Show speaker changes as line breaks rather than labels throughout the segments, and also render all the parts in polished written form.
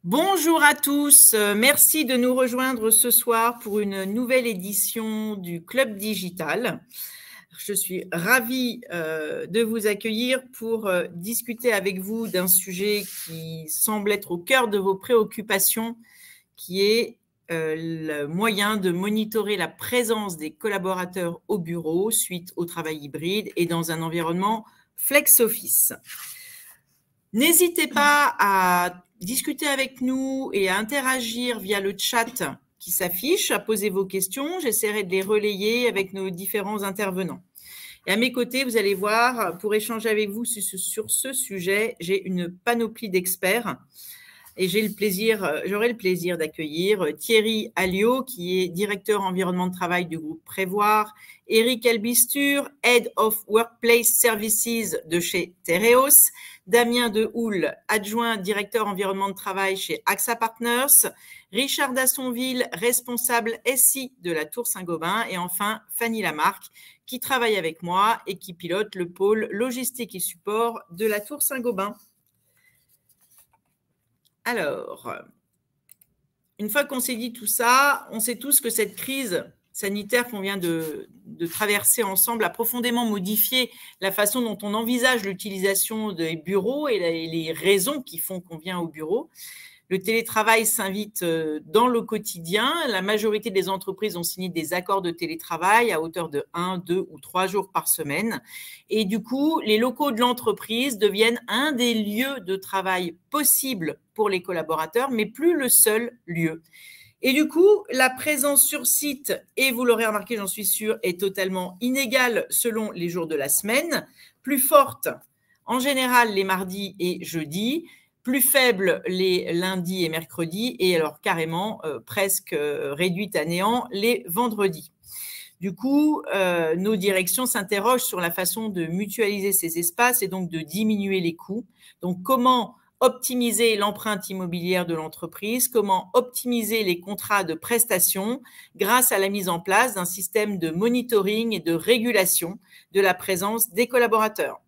Bonjour à tous, merci de nous rejoindre ce soir pour une nouvelle édition du Club Digital. Je suis ravie de vous accueillir pour discuter avec vous d'un sujet qui semble être au cœur de vos préoccupations, qui est le moyen de monitorer la présence des collaborateurs au bureau suite au travail hybride et dans un environnement flex office. N'hésitez pas à discuter avec nous et à interagir via le chat qui s'affiche, à poser vos questions. J'essaierai de les relayer avec nos différents intervenants. Et à mes côtés, vous allez voir, pour échanger avec vous sur ce sujet, j'ai une panoplie d'experts. Et j'aurai le plaisir d'accueillir Thierry Alliot, qui est directeur environnement de travail du groupe Prévoir, Eric Albistur, Head of Workplace Services de chez Tereos, Damien Dehoule, adjoint directeur environnement de travail chez AXA Partners, Richard Dassonville, responsable SI de la Tour Saint-Gobain, et enfin Fanny Lamarque, qui travaille avec moi et qui pilote le pôle logistique et support de la Tour Saint-Gobain. Alors, une fois qu'on s'est dit tout ça, on sait tous que cette crise sanitaire qu'on vient de traverser ensemble a profondément modifié la façon dont on envisage l'utilisation des bureaux et les raisons qui font qu'on vient au bureau. Le télétravail s'invite dans le quotidien. La majorité des entreprises ont signé des accords de télétravail à hauteur de 1, 2 ou 3 jours par semaine. Et du coup, les locaux de l'entreprise deviennent un des lieux de travail possibles pour les collaborateurs, mais plus le seul lieu. Et du coup, la présence sur site, et vous l'aurez remarqué, j'en suis sûre, est totalement inégale selon les jours de la semaine, plus forte en général les mardis et jeudis, plus faible les lundis et mercredis, et alors carrément presque réduite à néant les vendredis. Du coup, nos directions s'interrogent sur la façon de mutualiser ces espaces et donc de diminuer les coûts. Donc, comment optimiser l'empreinte immobilière de l'entreprise, comment optimiser les contrats de prestation grâce à la mise en place d'un système de monitoring et de régulation de la présence des collaborateurs.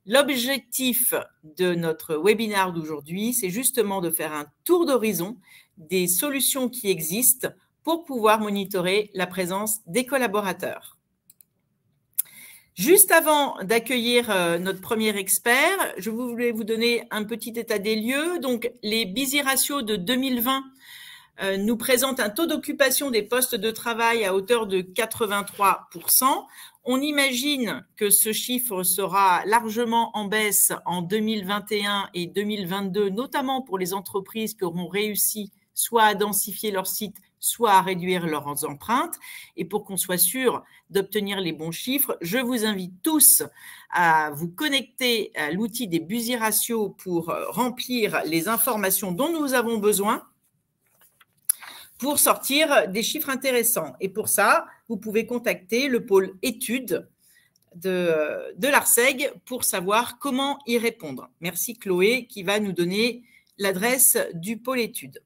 L'objectif de notre webinaire d'aujourd'hui, c'est justement de faire un tour d'horizon des solutions qui existent pour pouvoir monitorer la présence des collaborateurs. Juste avant d'accueillir notre premier expert, je voulais vous donner un petit état des lieux. Donc, les busy ratios de 2020 nous présentent un taux d'occupation des postes de travail à hauteur de 83%. On imagine que ce chiffre sera largement en baisse en 2021 et 2022, notamment pour les entreprises qui auront réussi soit à densifier leur site, soit à réduire leurs empreintes. Et pour qu'on soit sûr d'obtenir les bons chiffres, je vous invite tous à vous connecter à l'outil des busy ratios pour remplir les informations dont nous avons besoin pour sortir des chiffres intéressants. Et pour ça, vous pouvez contacter le pôle études de l'ARCEG pour savoir comment y répondre. Merci Chloé qui va nous donner l'adresse du pôle études.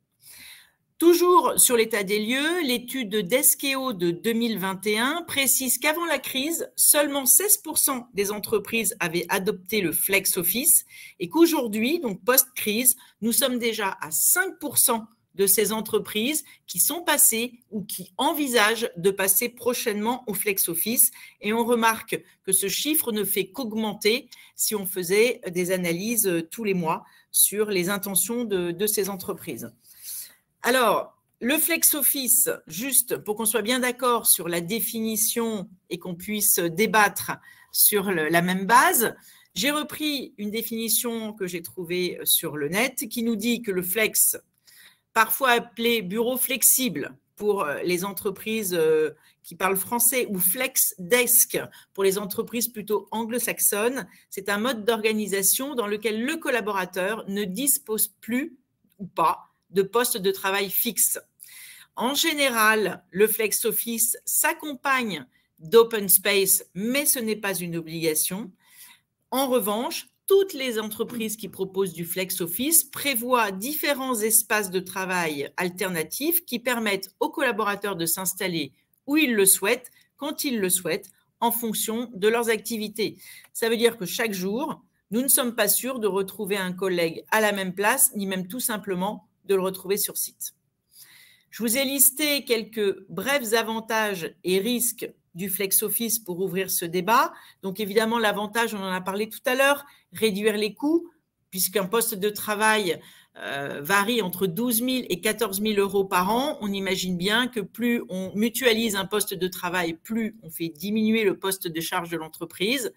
Toujours sur l'état des lieux, l'étude d'Eskeo de 2021 précise qu'avant la crise, seulement 16% des entreprises avaient adopté le flex office et qu'aujourd'hui, donc post-crise, nous sommes déjà à 5% de ces entreprises qui sont passées ou qui envisagent de passer prochainement au flex office. Et on remarque que ce chiffre ne fait qu'augmenter si on faisait des analyses tous les mois sur les intentions de ces entreprises. Alors, le flex office, juste pour qu'on soit bien d'accord sur la définition et qu'on puisse débattre sur la même base, j'ai repris une définition que j'ai trouvée sur le net qui nous dit que le flex, parfois appelé bureau flexible pour les entreprises qui parlent français ou flex desk pour les entreprises plutôt anglo-saxonnes, c'est un mode d'organisation dans lequel le collaborateur ne dispose plus ou pas de poste de travail fixe. En général, le flex office s'accompagne d'open space, mais ce n'est pas une obligation. En revanche, toutes les entreprises qui proposent du flex office prévoient différents espaces de travail alternatifs qui permettent aux collaborateurs de s'installer où ils le souhaitent, quand ils le souhaitent, en fonction de leurs activités. Ça veut dire que chaque jour, nous ne sommes pas sûrs de retrouver un collègue à la même place, ni même tout simplement de le retrouver sur site. Je vous ai listé quelques brefs avantages et risques du flex office pour ouvrir ce débat. Donc évidemment, l'avantage, on en a parlé tout à l'heure, réduire les coûts, puisqu'un poste de travail varie entre 12 000 et 14 000 euros par an. On imagine bien que plus on mutualise un poste de travail, plus on fait diminuer le poste de charge de l'entreprise.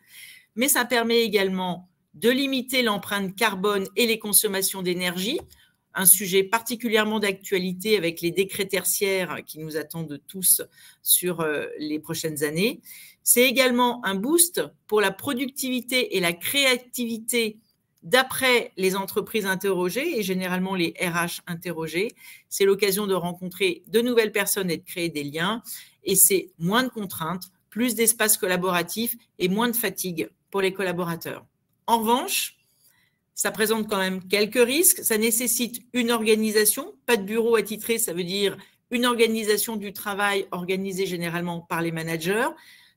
Mais ça permet également de limiter l'empreinte carbone et les consommations d'énergie, un sujet particulièrement d'actualité avec les décrets tertiaires qui nous attendent tous sur les prochaines années. C'est également un boost pour la productivité et la créativité d'après les entreprises interrogées et généralement les RH interrogés. C'est l'occasion de rencontrer de nouvelles personnes et de créer des liens. Et c'est moins de contraintes, plus d'espace collaboratif et moins de fatigue pour les collaborateurs. En revanche, ça présente quand même quelques risques. Ça nécessite une organisation, pas de bureau attitré, ça veut dire une organisation du travail organisée généralement par les managers.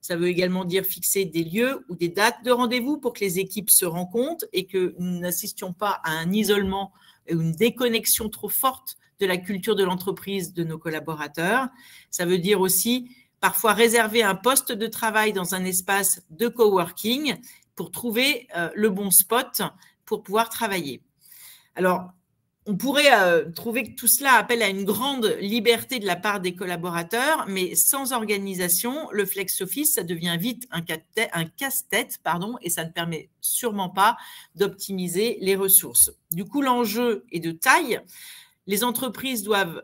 Ça veut également dire fixer des lieux ou des dates de rendez-vous pour que les équipes se rencontrent et que nous n'assistions pas à un isolement ou une déconnexion trop forte de la culture de l'entreprise de nos collaborateurs. Ça veut dire aussi parfois réserver un poste de travail dans un espace de coworking pour trouver le bon spot pour pouvoir travailler. Alors, on pourrait trouver que tout cela appelle à une grande liberté de la part des collaborateurs, mais sans organisation, le flex office, ça devient vite un casse-tête, et ça ne permet sûrement pas d'optimiser les ressources. Du coup, l'enjeu est de taille. Les entreprises doivent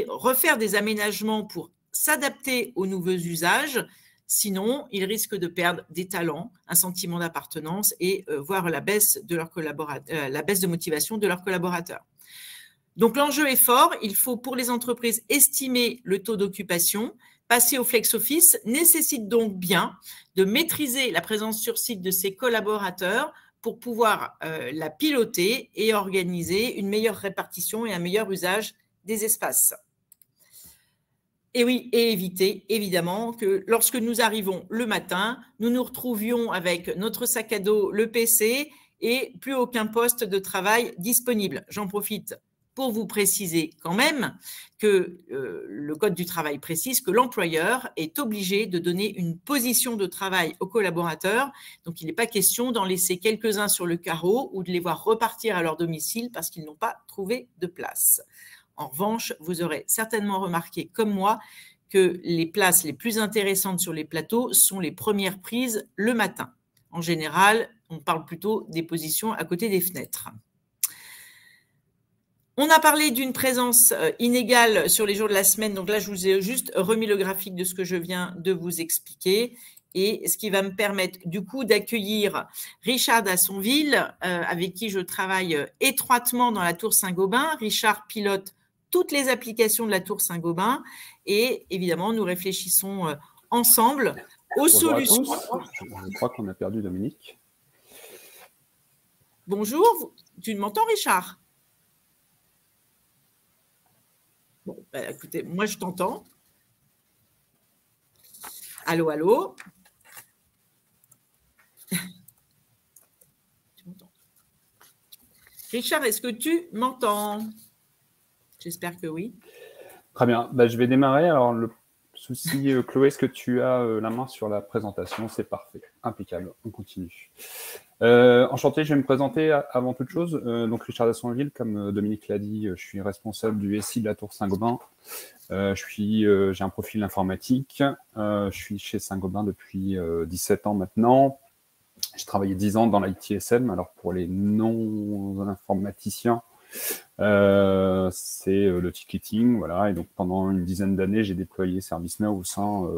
refaire des aménagements pour s'adapter aux nouveaux usages. Sinon, ils risquent de perdre des talents, un sentiment d'appartenance et voir la baisse de motivation de leurs collaborateurs. Donc, l'enjeu est fort. Il faut, pour les entreprises, estimer le taux d'occupation. Passer au flex office nécessite donc bien de maîtriser la présence sur site de ses collaborateurs pour pouvoir la piloter et organiser une meilleure répartition et un meilleur usage des espaces. Et oui, et éviter évidemment que lorsque nous arrivons le matin, nous nous retrouvions avec notre sac à dos, le PC et plus aucun poste de travail disponible. J'en profite pour vous préciser quand même que le Code du travail précise que l'employeur est obligé de donner une position de travail aux collaborateurs. Donc, il n'est pas question d'en laisser quelques-uns sur le carreau ou de les voir repartir à leur domicile parce qu'ils n'ont pas trouvé de place. En revanche, vous aurez certainement remarqué, comme moi, que les places les plus intéressantes sur les plateaux sont les premières prises le matin. En général, on parle plutôt des positions à côté des fenêtres. On a parlé d'une présence inégale sur les jours de la semaine. Donc là, je vous ai juste remis le graphique de ce que je viens de vous expliquer. Et ce qui va me permettre du coup d'accueillir Richard Dassonville, avec qui je travaille étroitement dans la Tour Saint-Gobain. Richard pilote toutes les applications de la Tour Saint-Gobain et évidemment, nous réfléchissons ensemble aux solutions.
Je crois qu'on a perdu Dominique.
Bonjour, tu m'entends Richard? Bon, bah, écoutez, moi je t'entends. Allô, allô. Tu m'entends? Richard, est-ce que tu m'entends? J'espère que oui.
Très bien. Bah, je vais démarrer. Alors, le souci, Chloé, est-ce que tu as la main sur la présentation? C'est parfait. Impeccable. On continue. Enchanté, je vais me présenter avant toute chose. Donc, Richard Dassonville, comme Dominique l'a dit, je suis responsable du SI de la Tour Saint-Gobain. J'ai un profil informatique. Je suis chez Saint-Gobain depuis 17 ans maintenant. J'ai travaillé 10 ans dans l'ITSM. Alors, pour les non-informaticiens, c'est le ticketing, voilà. Et donc pendant une dizaine d'années, j'ai déployé ServiceNow au sein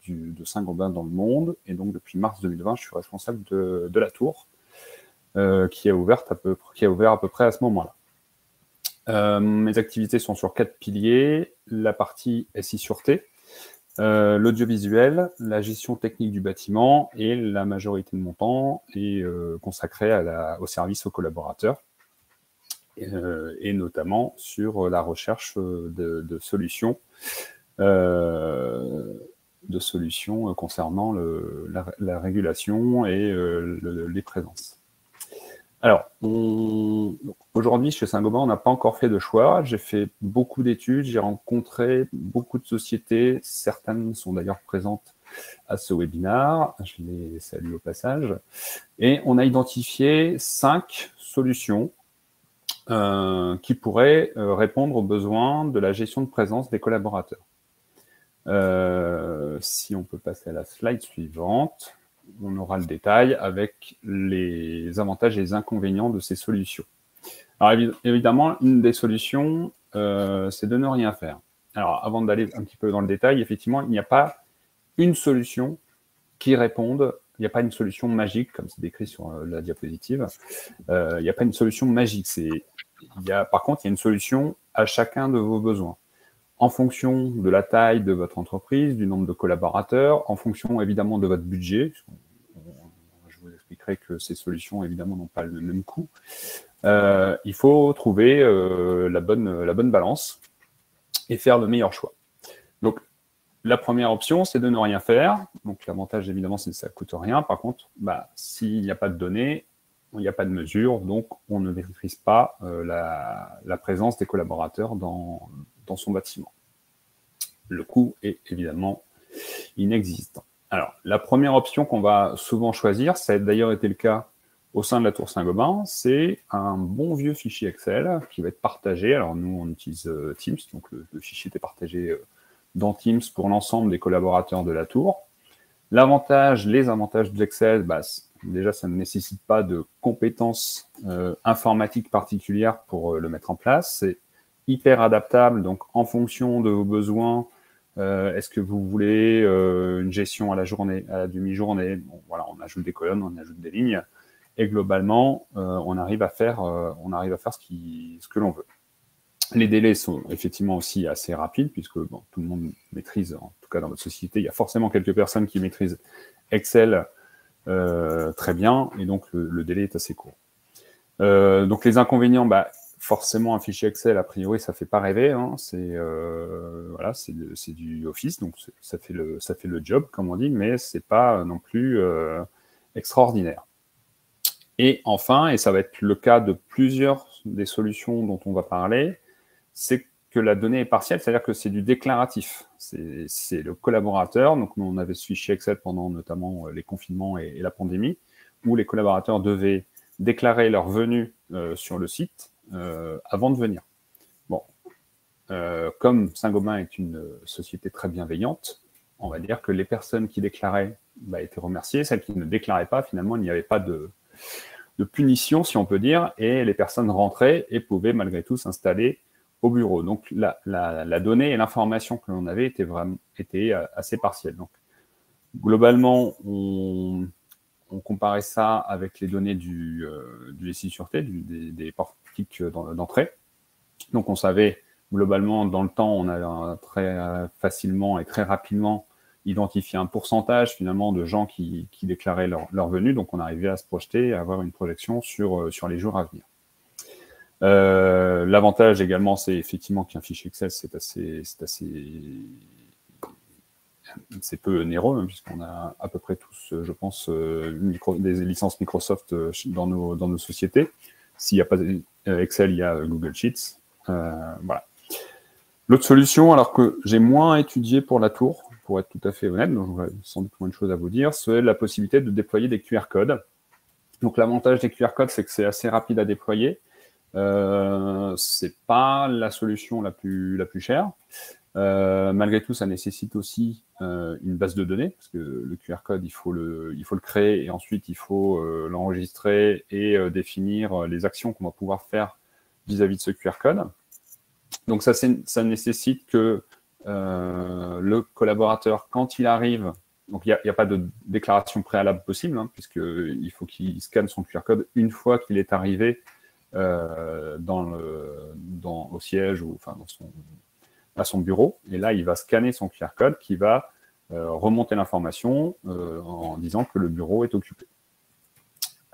de Saint-Gobain dans le monde. Et donc depuis mars 2020, je suis responsable de la tour qui a ouvert à peu près à ce moment-là. Mes activités sont sur 4 piliers: la partie SI sûreté, l'audiovisuel, la gestion technique du bâtiment, et la majorité de mon temps est consacrée au service aux collaborateurs. Et notamment sur la recherche de solutions concernant la régulation et les présences. Alors, Aujourd'hui, chez Saint-Gobain, on n'a pas encore fait de choix. J'ai fait beaucoup d'études, j'ai rencontré beaucoup de sociétés. Certaines sont d'ailleurs présentes à ce webinaire. Je les salue au passage. Et on a identifié 5 solutions qui pourraient répondre aux besoins de la gestion de présence des collaborateurs. Si on peut passer à la slide suivante, on aura le détail avec les avantages et les inconvénients de ces solutions. Alors évidemment, une des solutions, c'est de ne rien faire. Alors avant d'aller un petit peu dans le détail, effectivement, il n'y a pas une solution qui réponde, il n'y a pas une solution magique, comme c'est décrit sur la diapositive, il n'y a pas une solution magique. Par contre, il y a une solution à chacun de vos besoins. En fonction de la taille de votre entreprise, du nombre de collaborateurs, en fonction évidemment de votre budget, je vous expliquerai que ces solutions évidemment n'ont pas le même coût. Il faut trouver la bonne balance et faire le meilleur choix. Donc, la première option, c'est de ne rien faire. Donc, l'avantage, évidemment, c'est que ça ne coûte rien. Par contre, s'il n'y a pas de données, il n'y a pas de mesures, donc on ne maîtrise pas la présence des collaborateurs dans son bâtiment. Le coût est évidemment inexistant. Alors, la première option qu'on va souvent choisir, ça a d'ailleurs été le cas au sein de la Tour Saint-Gobain, c'est un bon vieux fichier Excel qui va être partagé. Alors nous, on utilise Teams, donc le fichier était partagé dans Teams pour l'ensemble des collaborateurs de la Tour. Les avantages de l'Excel, déjà, ça ne nécessite pas de compétences informatiques particulières pour le mettre en place. C'est hyper adaptable, donc en fonction de vos besoins, est-ce que vous voulez une gestion à la journée, à la demi-journée? Bon, voilà, on ajoute des colonnes, on ajoute des lignes. Et globalement, on arrive à faire ce que l'on veut. Les délais sont effectivement aussi assez rapides, puisque tout le monde maîtrise, en tout cas dans votre société, il y a forcément quelques personnes qui maîtrisent Excel très bien, et donc le délai est assez court. Donc les inconvénients, forcément un fichier Excel, a priori, ça ne fait pas rêver, hein. C'est du Office, donc ça fait le job, comme on dit, mais ce n'est pas non plus extraordinaire. Et enfin, et ça va être le cas de plusieurs des solutions dont on va parler, c'est que la donnée est partielle, c'est-à-dire que c'est du déclaratif. C'est le collaborateur, donc nous on avait ce fichier Excel pendant notamment les confinements et la pandémie, où les collaborateurs devaient déclarer leur venue sur le site avant de venir. Bon, comme Saint-Gobain est une société très bienveillante, on va dire que les personnes qui déclaraient étaient remerciées, celles qui ne déclaraient pas, finalement, il n'y avait pas de punition, si on peut dire, et les personnes rentraient et pouvaient malgré tout s'installer au bureau. Donc la donnée et l'information que l'on avait était assez partielle. Donc globalement, on comparait ça avec les données du SI Sûreté, des portiques d'entrée. Donc on savait globalement, dans le temps, on a très facilement et très rapidement identifié un pourcentage finalement de gens qui déclaraient leur venue. Donc on arrivait à se projeter, à avoir une projection sur les jours à venir. L'avantage également, c'est effectivement qu'un fichier Excel, c'est peu onéreux, hein, puisqu'on a à peu près tous, je pense, des licences Microsoft dans nos sociétés. S'il n'y a pas Excel, il y a Google Sheets. Voilà. L'autre solution, alors que j'ai moins étudié pour la Tour, pour être tout à fait honnête, donc j'aurais sans doute moins de choses à vous dire, c'est la possibilité de déployer des QR codes. Donc l'avantage des QR codes, c'est que c'est assez rapide à déployer. C'est pas la solution la plus chère. Malgré tout, ça nécessite aussi une base de données, parce que le QR code, il faut le créer et ensuite il faut l'enregistrer et définir les actions qu'on va pouvoir faire vis-à-vis de ce QR code. Donc ça nécessite que le collaborateur, quand il arrive, donc il n'y a pas de déclaration préalable possible, hein, puisqu'il faut qu'il scanne son QR code une fois qu'il est arrivé au siège ou enfin à son bureau. Et là, il va scanner son QR code qui va remonter l'information en disant que le bureau est occupé.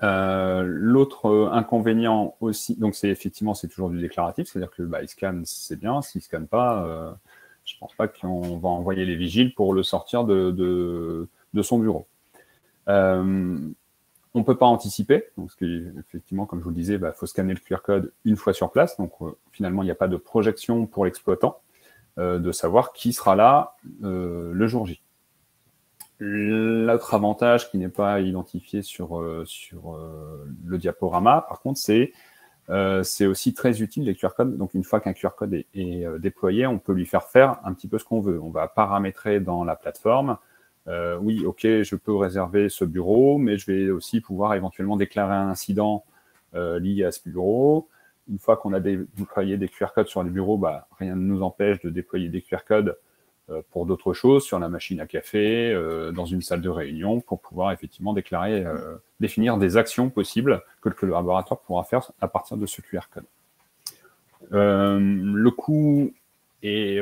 L'autre inconvénient aussi, donc c'est toujours du déclaratif, c'est-à-dire que il scanne, c'est bien, s'il scanne pas, je pense pas qu'on va envoyer les vigiles pour le sortir de son bureau. On ne peut pas anticiper, parce qu'effectivement, comme je vous le disais, il faut scanner le QR code une fois sur place. Donc, finalement, il n'y a pas de projection pour l'exploitant de savoir qui sera là le jour J. L'autre avantage qui n'est pas identifié sur le diaporama, par contre, c'est aussi très utile les QR codes. Donc, une fois qu'un QR code est déployé, on peut lui faire un petit peu ce qu'on veut. On va paramétrer dans la plateforme. Oui, ok, je peux réserver ce bureau, mais je vais aussi pouvoir éventuellement déclarer un incident lié à ce bureau. Une fois qu'on a déployé des QR codes sur les bureaux, rien ne nous empêche de déployer des QR codes pour d'autres choses, sur la machine à café, dans une salle de réunion, pour pouvoir effectivement définir des actions possibles que le collaborateur pourra faire à partir de ce QR code. Le coût est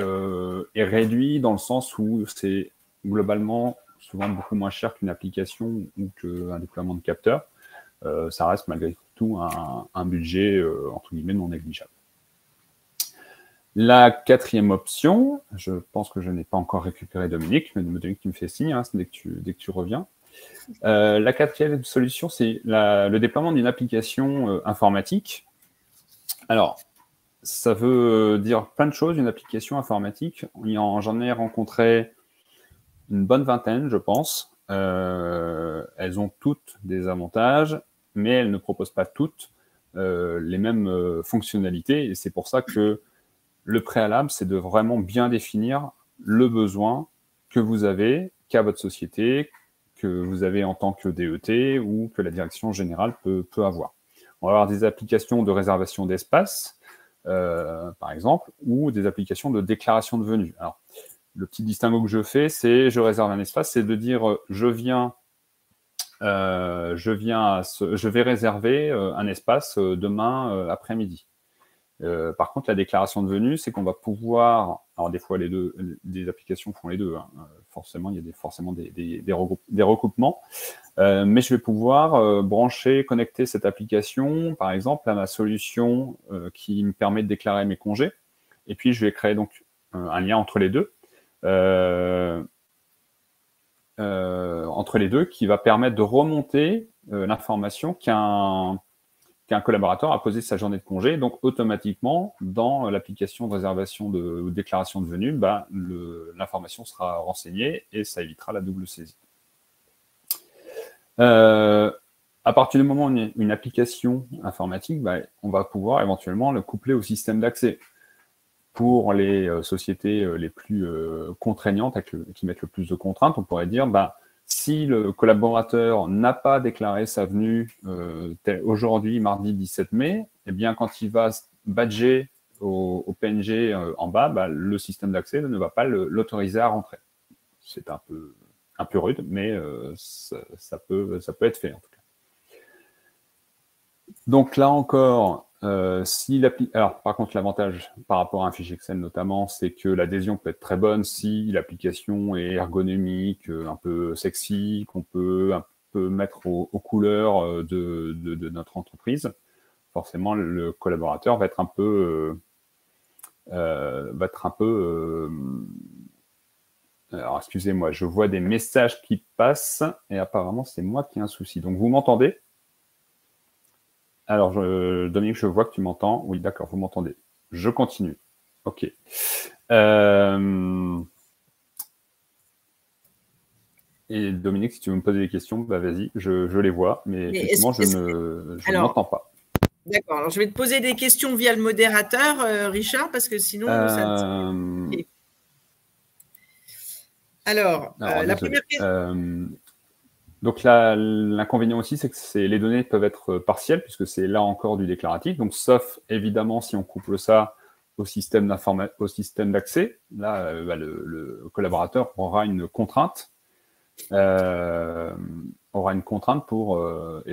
réduit dans le sens où c'est globalement souvent beaucoup moins cher qu'une application ou qu'un déploiement de capteur. Ça reste malgré tout un budget entre guillemets non négligeable. La quatrième option, je pense que je n'ai pas encore récupéré Dominique, mais Dominique, tu me fais signe dès que tu reviens. La quatrième solution, c'est le déploiement d'une application informatique. Alors, ça veut dire plein de choses, une application informatique. J'en ai rencontré une bonne vingtaine, je pense. Elles ont toutes des avantages, mais elles ne proposent pas toutes les mêmes fonctionnalités. Et c'est pour ça que le préalable, c'est de vraiment bien définir le besoin que vous avez, qu'a votre société, que vous avez en tant que DET ou que la direction générale peut avoir. On va avoir des applications de réservation d'espace, par exemple, ou des applications de déclaration de venue. Alors, le petit distinguo que je fais, c'est je réserve un espace, c'est de dire je vais réserver un espace demain après-midi. Par contre, la déclaration de venue, c'est qu'on va pouvoir, alors des fois des applications font les deux, forcément, il y a forcément des recoupements, mais je vais pouvoir connecter cette application, par exemple, à ma solution qui me permet de déclarer mes congés, et puis je vais créer donc un lien entre les deux, qui va permettre de remonter l'information qu'un collaborateur a posé sa journée de congé. Donc, automatiquement, dans l'application de réservation ou déclaration de venue, l'information sera renseignée et ça évitera la double saisie. À partir du moment où on a une application informatique, on va pouvoir éventuellement le coupler au système d'accès. Pour les sociétés les plus contraignantes, qui mettent le plus de contraintes, on pourrait dire si le collaborateur n'a pas déclaré sa venue aujourd'hui, mardi 17 mai, eh bien, quand il va badger au PNG en bas, le système d'accès ne va pas l'autoriser à rentrer. C'est un peu rude, mais ça peut être fait en tout cas. Donc là encore, alors par contre l'avantage par rapport à un fichier Excel notamment, c'est que l'adhésion peut être très bonne si l'application est ergonomique, un peu sexy, qu'on peut un peu mettre aux couleurs de notre entreprise. Forcément, le collaborateur va être un peu alors excusez-moi, je vois des messages qui passent et apparemment c'est moi qui ai un souci. Donc vous m'entendez ? Alors, Dominique, je vois que tu m'entends. Oui, d'accord, vous m'entendez. Je continue. OK. Et Dominique, si tu veux me poser des questions, vas-y, je les vois, mais effectivement, je ne m'entends pas.
D'accord. Alors, je vais te poser des questions via le modérateur, Richard, parce que sinon, ça... Alors, la première question...
Donc l'inconvénient aussi, c'est que les données peuvent être partielles, puisque c'est là encore du déclaratif. Donc, sauf évidemment si on couple ça au système d'accès, là, le collaborateur aura une contrainte, et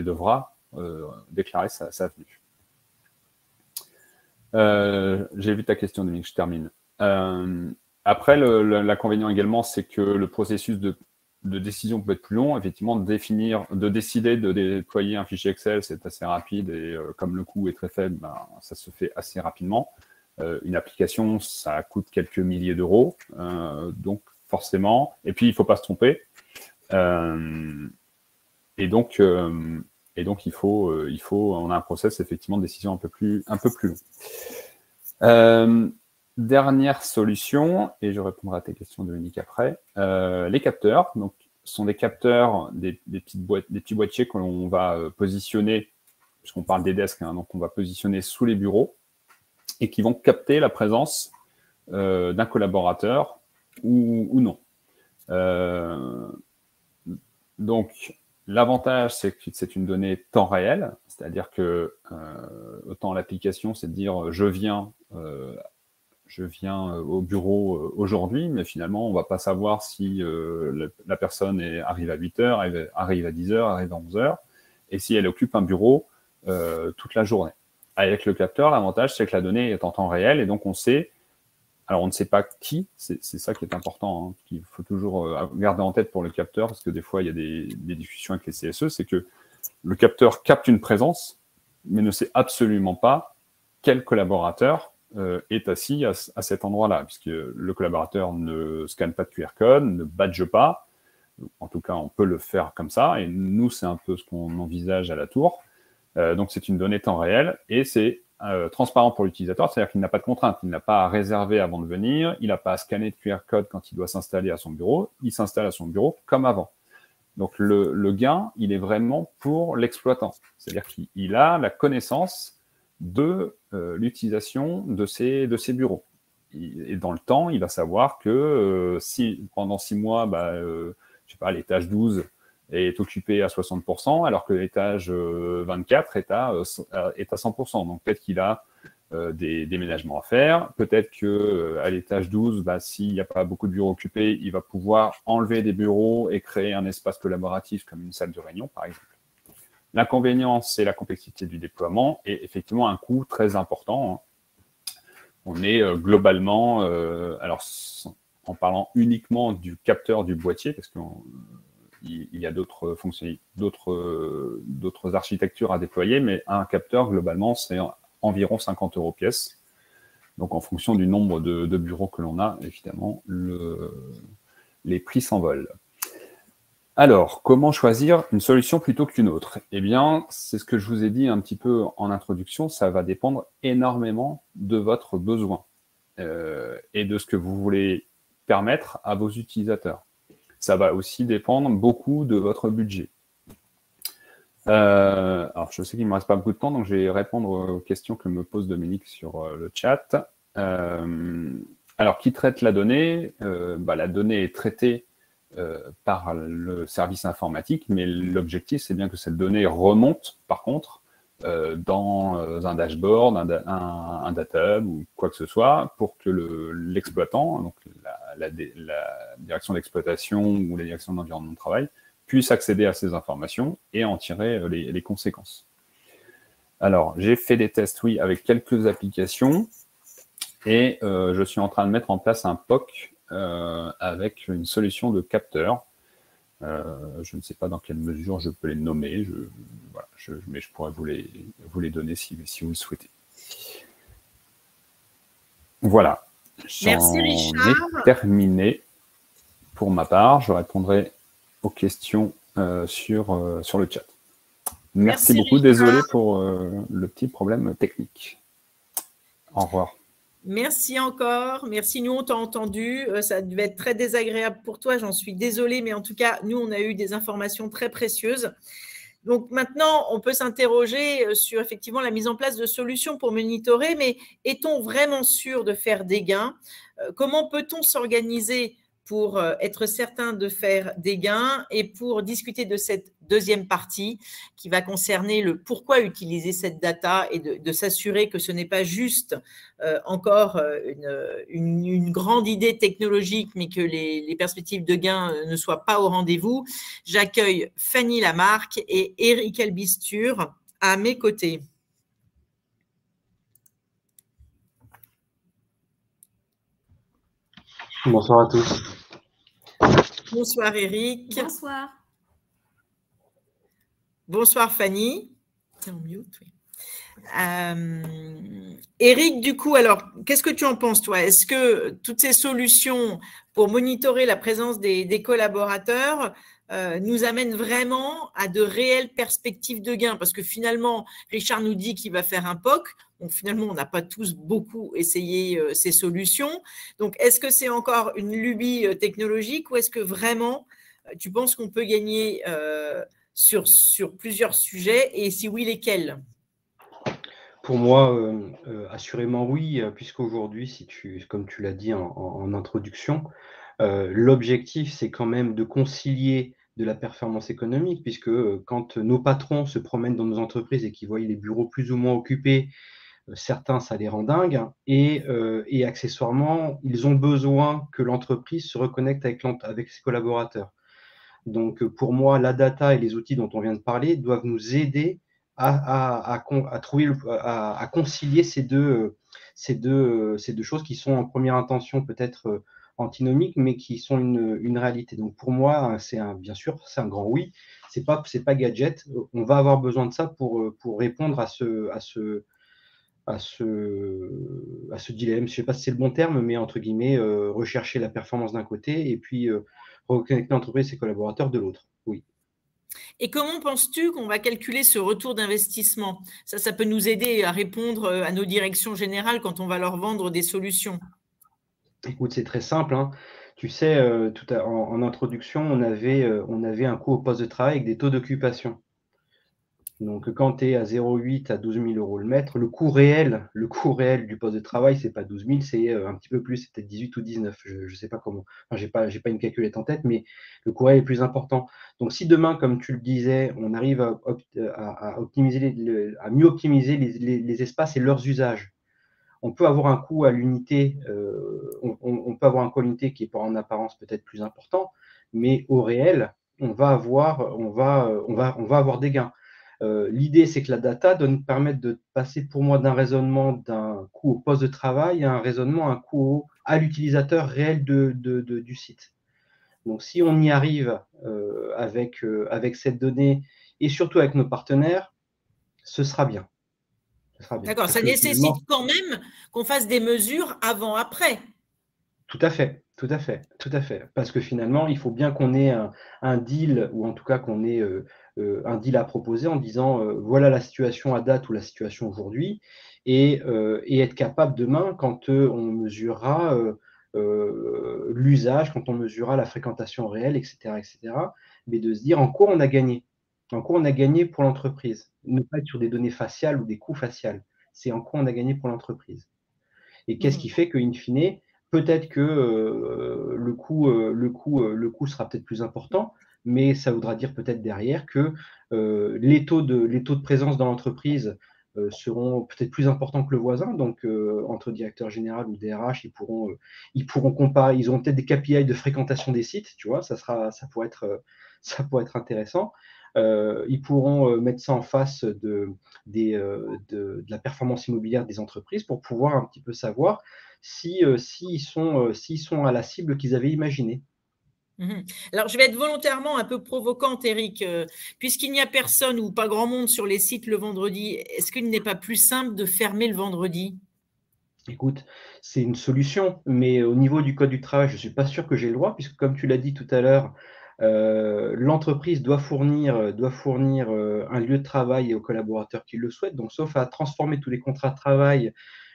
devra déclarer sa venue. J'ai vu ta question, Dominique, je termine. Après, l'inconvénient également, c'est que le processus de décision peut être plus long. Effectivement, de décider de déployer un fichier Excel, c'est assez rapide et comme le coût est très faible, ça se fait assez rapidement. Une application, ça coûte quelques milliers d'euros, donc forcément. Et puis, il ne faut pas se tromper. Et donc, on a un process effectivement de décision un peu plus long. Dernière solution, et je répondrai à tes questions, Dominique, après. Les capteurs, donc, sont des capteurs, des petits boîtiers que l'on va positionner, puisqu'on parle des desks, hein, donc on va positionner sous les bureaux, et qui vont capter la présence d'un collaborateur ou non. Donc, l'avantage, c'est que c'est une donnée temps réel, c'est-à-dire que autant l'application, c'est de dire je viens au bureau aujourd'hui, mais finalement, on ne va pas savoir si la personne arrive à 8 heures, arrive à 10 heures, arrive à 11 heures, et si elle occupe un bureau toute la journée. Avec le capteur, l'avantage, c'est que la donnée est en temps réel, et donc on sait, alors on ne sait pas qui, c'est ça qui est important, hein, qu'il faut toujours garder en tête pour le capteur, parce que des fois, il y a des discussions avec les CSE, c'est que le capteur capte une présence, mais ne sait absolument pas quel collaborateur est assis à cet endroit-là, puisque le collaborateur ne scanne pas de QR code, ne badge pas. En tout cas, on peut le faire comme ça, et nous, c'est un peu ce qu'on envisage à la tour. Donc, c'est une donnée temps réel, et c'est transparent pour l'utilisateur, c'est-à-dire qu'il n'a pas de contrainte, il n'a pas à réserver avant de venir, il n'a pas à scanner de QR code quand il doit s'installer à son bureau, il s'installe à son bureau comme avant. Donc, le gain, il est vraiment pour l'exploitant, c'est-à-dire qu'il a la connaissance de l'utilisation de ces bureaux. Et dans le temps, il va savoir que si pendant 6 mois, je sais pas, l'étage 12 est occupé à 60%, alors que l'étage 24 est à 100%. Donc peut-être qu'il a des déménagements à faire, peut-être qu'à l'étage 12, s'il n'y a pas beaucoup de bureaux occupés, il va pouvoir enlever des bureaux et créer un espace collaboratif comme une salle de réunion, par exemple. L'inconvénient, c'est la complexité du déploiement et effectivement un coût très important. On est globalement, alors en parlant uniquement du capteur du boîtier, parce qu'il y a d'autres fonctionnalités, d'autres architectures à déployer, mais un capteur, globalement, c'est environ 50 € pièce. Donc, en fonction du nombre de bureaux que l'on a, évidemment, les prix s'envolent. Alors, comment choisir une solution plutôt qu'une autre? Eh bien, c'est ce que je vous ai dit un petit peu en introduction, ça va dépendre énormément de votre besoin et de ce que vous voulez permettre à vos utilisateurs. Ça va aussi dépendre beaucoup de votre budget. Alors, je sais qu'il ne me reste pas beaucoup de temps, donc je vais répondre aux questions que me pose Dominique sur le chat. Alors, qui traite la donnée? La donnée est traitée par le service informatique, mais l'objectif, c'est bien que cette donnée remonte, par contre, dans un dashboard, un data hub ou quoi que ce soit, pour que l'exploitant, donc la direction d'exploitation ou la direction de l'environnement de travail, puisse accéder à ces informations et en tirer les conséquences. Alors, j'ai fait des tests, oui, avec quelques applications, et je suis en train de mettre en place un POC avec une solution de capteur. Je ne sais pas dans quelle mesure je peux les nommer, mais je pourrais vous les donner si vous le souhaitez. Voilà.
Merci Richard.
J'en ai terminé pour ma part. Je répondrai aux questions sur le chat. Merci beaucoup. Richard. Désolé pour le petit problème technique. Au revoir.
Merci encore. Merci. Nous, on t'a entendu. Ça devait être très désagréable pour toi. J'en suis désolée. Mais en tout cas, nous, on a eu des informations très précieuses. Donc maintenant, on peut s'interroger sur effectivement la mise en place de solutions pour monitorer. Mais est-on vraiment sûr de faire des gains? Comment peut-on s'organiser pour être certain de faire des gains et pour discuter de cette deuxième partie qui va concerner le pourquoi utiliser cette data et de s'assurer que ce n'est pas juste encore une grande idée technologique, mais que les perspectives de gains ne soient pas au rendez-vous. J'accueille Fanny Lamarque et Eric Albisture à mes côtés.
Bonsoir à tous.
Bonsoir Eric.
Bonsoir.
Bonsoir Fanny. C'est en mute, oui. Eric, du coup, alors, qu'est-ce que tu en penses, toi? Est-ce que toutes ces solutions pour monitorer la présence des collaborateurs nous amène vraiment à de réelles perspectives de gains. Parce que finalement, Richard nous dit qu'il va faire un POC. Donc finalement, on n'a pas tous beaucoup essayé ces solutions. Donc est-ce que c'est encore une lubie technologique ou est-ce que vraiment tu penses qu'on peut gagner sur plusieurs sujets et si oui, lesquels?
Pour moi, assurément oui, puisqu'aujourd'hui, comme tu l'as dit en introduction, l'objectif, c'est quand même de concilier de la performance économique, puisque quand nos patrons se promènent dans nos entreprises et qu'ils voient les bureaux plus ou moins occupés, certains, ça les rend dingues, et accessoirement, ils ont besoin que l'entreprise se reconnecte avec ses collaborateurs. Donc, pour moi, la data et les outils dont on vient de parler doivent nous aider à concilier ces deux choses qui sont en première intention peut-être antinomiques, mais qui sont une réalité. Donc, pour moi, bien sûr, c'est un grand oui. C'est pas gadget. On va avoir besoin de ça pour répondre à ce dilemme. Je ne sais pas si c'est le bon terme, mais entre guillemets, rechercher la performance d'un côté et puis reconnecter l'entreprise et ses collaborateurs de l'autre. Oui.
Et comment penses-tu qu'on va calculer ce retour d'investissement? Ça peut nous aider à répondre à nos directions générales quand on va leur vendre des solutions.
Écoute, c'est très simple, hein. Tu sais, en introduction, on avait un coût au poste de travail avec des taux d'occupation. Donc, quand tu es à 0,8 à 12 000 euros le mètre, le coût réel du poste de travail, c'est pas 12 000, c'est un petit peu plus, c'est peut-être 18 ou 19. Je ne sais pas comment. Enfin, j'ai pas une calculette en tête, mais le coût réel est plus important. Donc, si demain, comme tu le disais, on arrive à mieux optimiser les espaces et leurs usages, on peut avoir un coût à l'unité, on peut avoir un coût à l'unité qui est en apparence peut-être plus important, mais au réel, on va avoir des gains. L'idée, c'est que la data doit nous permettre de passer pour moi d'un raisonnement d'un coût au poste de travail à un raisonnement, un coût à l'utilisateur réel du site. Donc, si on y arrive avec cette donnée et surtout avec nos partenaires, ce sera bien.
D'accord, ça nécessite quand même qu'on fasse des mesures avant-après.
Tout à fait. Parce que finalement, il faut bien qu'on ait un deal, ou en tout cas qu'on ait un deal à proposer en disant voilà la situation à date ou la situation aujourd'hui, et être capable demain, quand on mesurera l'usage, quand on mesurera la fréquentation réelle, etc., mais de se dire en quoi on a gagné. En quoi on a gagné pour l'entreprise. Ne pas être sur des données faciales ou des coûts faciales. C'est en quoi on a gagné pour l'entreprise. Et qu'est-ce qui fait qu'in fine, peut-être que le coût sera peut-être plus important, mais ça voudra dire peut-être derrière que les taux de présence dans l'entreprise seront peut-être plus importants que le voisin. Donc, entre directeur général ou DRH, ils pourront comparer. Ils auront peut-être des KPI de fréquentation des sites, tu vois, ça pourrait être intéressant. Ils pourront mettre ça en face de la performance immobilière des entreprises pour pouvoir un petit peu savoir s'ils sont à la cible qu'ils avaient imaginée.
Alors, je vais être volontairement un peu provocante, Eric. Puisqu'il n'y a personne ou pas grand monde sur les sites le vendredi, est-ce qu'il n'est pas plus simple de fermer le vendredi?
Écoute, c'est une solution, mais au niveau du code du travail, je ne suis pas sûr que j'ai le droit, puisque comme tu l'as dit tout à l'heure, l'entreprise doit fournir un lieu de travail aux collaborateurs qui le souhaitent. Donc, sauf à transformer tous les contrats de travail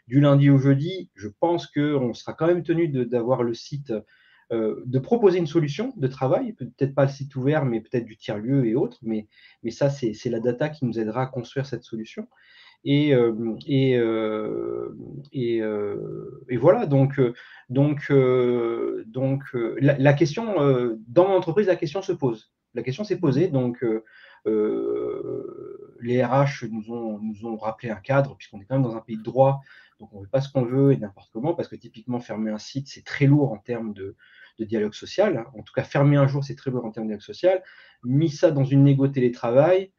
du lundi au jeudi, je pense qu'on sera quand même tenu d'avoir le site, de proposer une solution de travail, peut-être pas le site ouvert, mais peut-être du tiers-lieu et autres. Mais ça, c'est la data qui nous aidera à construire cette solution. Et voilà, donc la question, dans mon entreprise, la question se pose. La question s'est posée, donc les RH nous ont rappelé un cadre, puisqu'on est quand même dans un pays de droit, donc on ne veut pas ce qu'on veut et n'importe comment, parce que typiquement, fermer un site, c'est très lourd en termes de dialogue social. En tout cas, fermer un jour, c'est très lourd en termes de dialogue social. Mis ça dans une négo télétravail,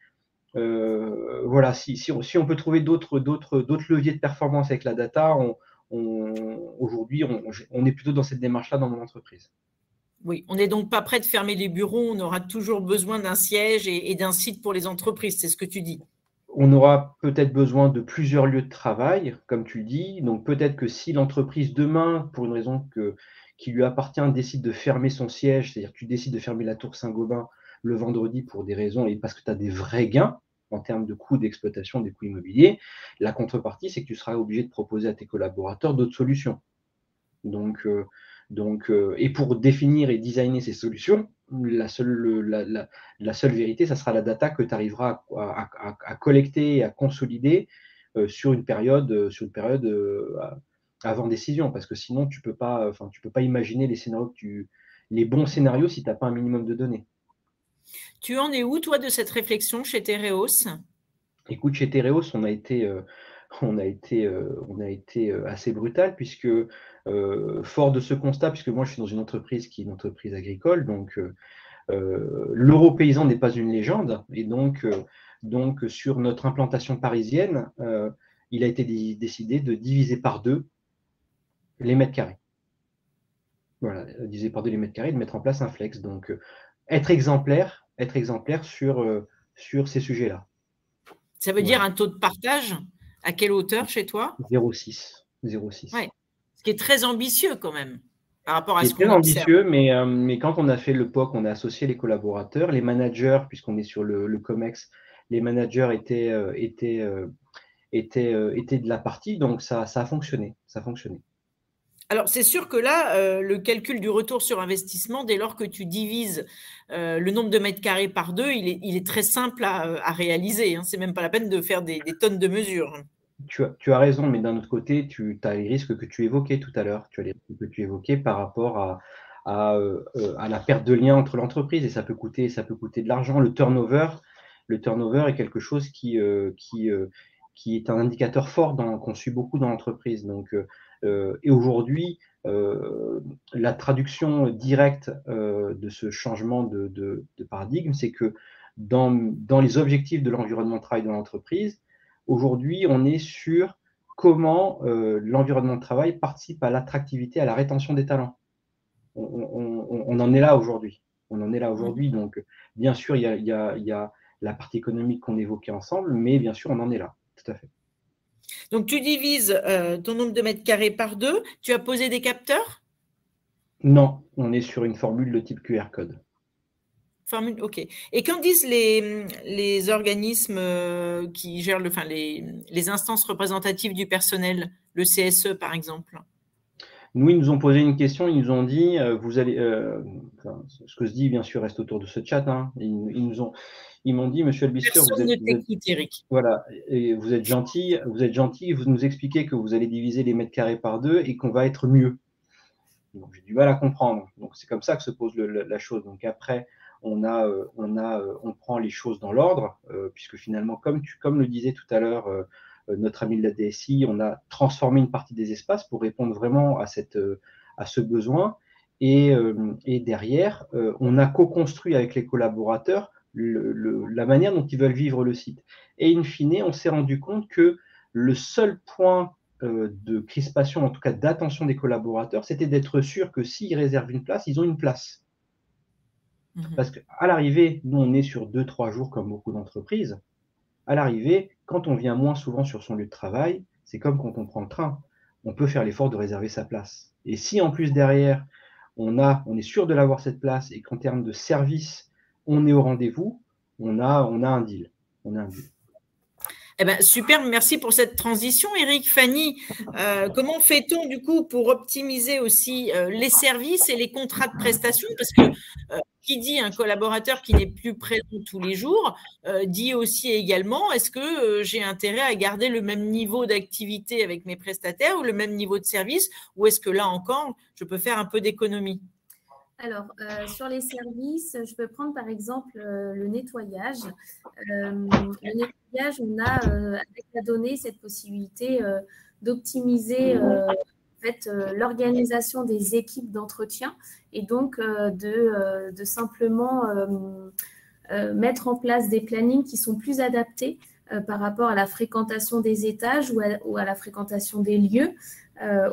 voilà, si on peut trouver d'autres leviers de performance avec la data, aujourd'hui, on est plutôt dans cette démarche-là dans mon entreprise.
Oui, on n'est donc pas prêt de fermer les bureaux, on aura toujours besoin d'un siège et d'un site pour les entreprises, c'est ce que tu dis.
On aura peut-être besoin de plusieurs lieux de travail, comme tu le dis. Donc peut-être que si l'entreprise demain, pour une raison qui lui appartient, décide de fermer son siège, c'est-à-dire que tu décides de fermer la Tour Saint-Gobain, le vendredi pour des raisons et parce que tu as des vrais gains en termes de coûts d'exploitation des coûts immobiliers. La contrepartie, c'est que tu seras obligé de proposer à tes collaborateurs d'autres solutions. Et pour définir et designer ces solutions, la seule vérité, ça sera la data que tu arriveras à collecter et à consolider sur une période avant décision, parce que sinon tu peux pas imaginer les bons scénarios si tu n'as pas un minimum de données.
Tu en es où, toi, de cette réflexion chez Tereos?
Écoute, chez Tereos, on a été assez brutal, puisque fort de ce constat, puisque moi je suis dans une entreprise qui est une entreprise agricole, donc l'euro-paysan n'est pas une légende, et donc sur notre implantation parisienne, il a été décidé de diviser par 2 les mètres carrés. Voilà, diviser par 2 les mètres carrés, de mettre en place un flex. Donc être exemplaire sur ces sujets-là.
Ça veut dire un taux de partage à quelle hauteur chez toi?
0,6.
Ouais. Ce qui est très ambitieux quand même par rapport à ce qu'on
observe. C'est très ambitieux, mais quand on a fait le POC, on a associé les collaborateurs, les managers, puisqu'on est sur le COMEX, les managers étaient de la partie, donc ça a fonctionné.
Alors, c'est sûr que là, le calcul du retour sur investissement, dès lors que tu divises le nombre de mètres carrés par 2, il est très simple à réaliser. Hein. Ce n'est même pas la peine de faire des tonnes de mesures.
Tu as raison, mais d'un autre côté, tu as les risques que tu évoquais tout à l'heure. Tu as les risques que tu évoquais par rapport à la perte de lien entre l'entreprise, et ça peut coûter de l'argent. Le turnover est quelque chose qui est un indicateur fort qu'on suit beaucoup dans l'entreprise. Donc, et aujourd'hui, la traduction directe de ce changement de paradigme, c'est que dans les objectifs de l'environnement de travail de l'entreprise, aujourd'hui, on est sur comment l'environnement de travail participe à l'attractivité, à la rétention des talents. On en est là aujourd'hui. Donc, bien sûr, il y a la partie économique qu'on évoquait ensemble, mais bien sûr, on en est là. Tout à fait.
Donc, tu divises ton nombre de mètres carrés par 2. Tu as posé des capteurs?
Non, on est sur une formule de type QR code.
Formule, ok. Et qu'en disent les organismes qui gèrent les instances représentatives du personnel, le CSE par exemple?
Nous, ils nous ont posé une question, ils nous ont dit, vous allez, ce que je dis bien sûr reste autour de ce chat, hein, ils m'ont dit, monsieur Albistur,
Eric.
Voilà, et vous êtes gentil, vous nous expliquez que vous allez diviser les mètres carrés par 2 et qu'on va être mieux. Donc j'ai du mal à comprendre. Donc c'est comme ça que se pose la chose. Donc après, on prend les choses dans l'ordre, puisque finalement, comme le disait tout à l'heure notre ami de la DSI, on a transformé une partie des espaces pour répondre vraiment à ce besoin. Et derrière, on a co-construit avec les collaborateurs la manière dont ils veulent vivre le site. Et in fine, on s'est rendu compte que le seul point de crispation, en tout cas d'attention des collaborateurs, c'était d'être sûr que s'ils réservent une place, ils ont une place. Parce qu'à l'arrivée, nous, on est sur 2-3 jours comme beaucoup d'entreprises. À l'arrivée, quand on vient moins souvent sur son lieu de travail, c'est comme quand on prend le train. On peut faire l'effort de réserver sa place. Et si en plus derrière, on est sûr de l'avoir cette place et qu'en termes de service, on est au rendez-vous, on a un deal.
Eh ben, super, merci pour cette transition, Eric. Fanny, comment fait-on du coup pour optimiser aussi les services et les contrats de prestation? Parce que qui dit un collaborateur qui n'est plus présent tous les jours, dit aussi également, est-ce que j'ai intérêt à garder le même niveau d'activité avec mes prestataires ou le même niveau de service, ou est-ce que là encore, je peux faire un peu d'économie?
Alors, sur les services, je peux prendre par exemple le nettoyage. Le nettoyage, on a avec la donnée cette possibilité d'optimiser l'organisation des équipes d'entretien et donc de simplement mettre en place des plannings qui sont plus adaptés par rapport à la fréquentation des étages ou à la fréquentation des lieux.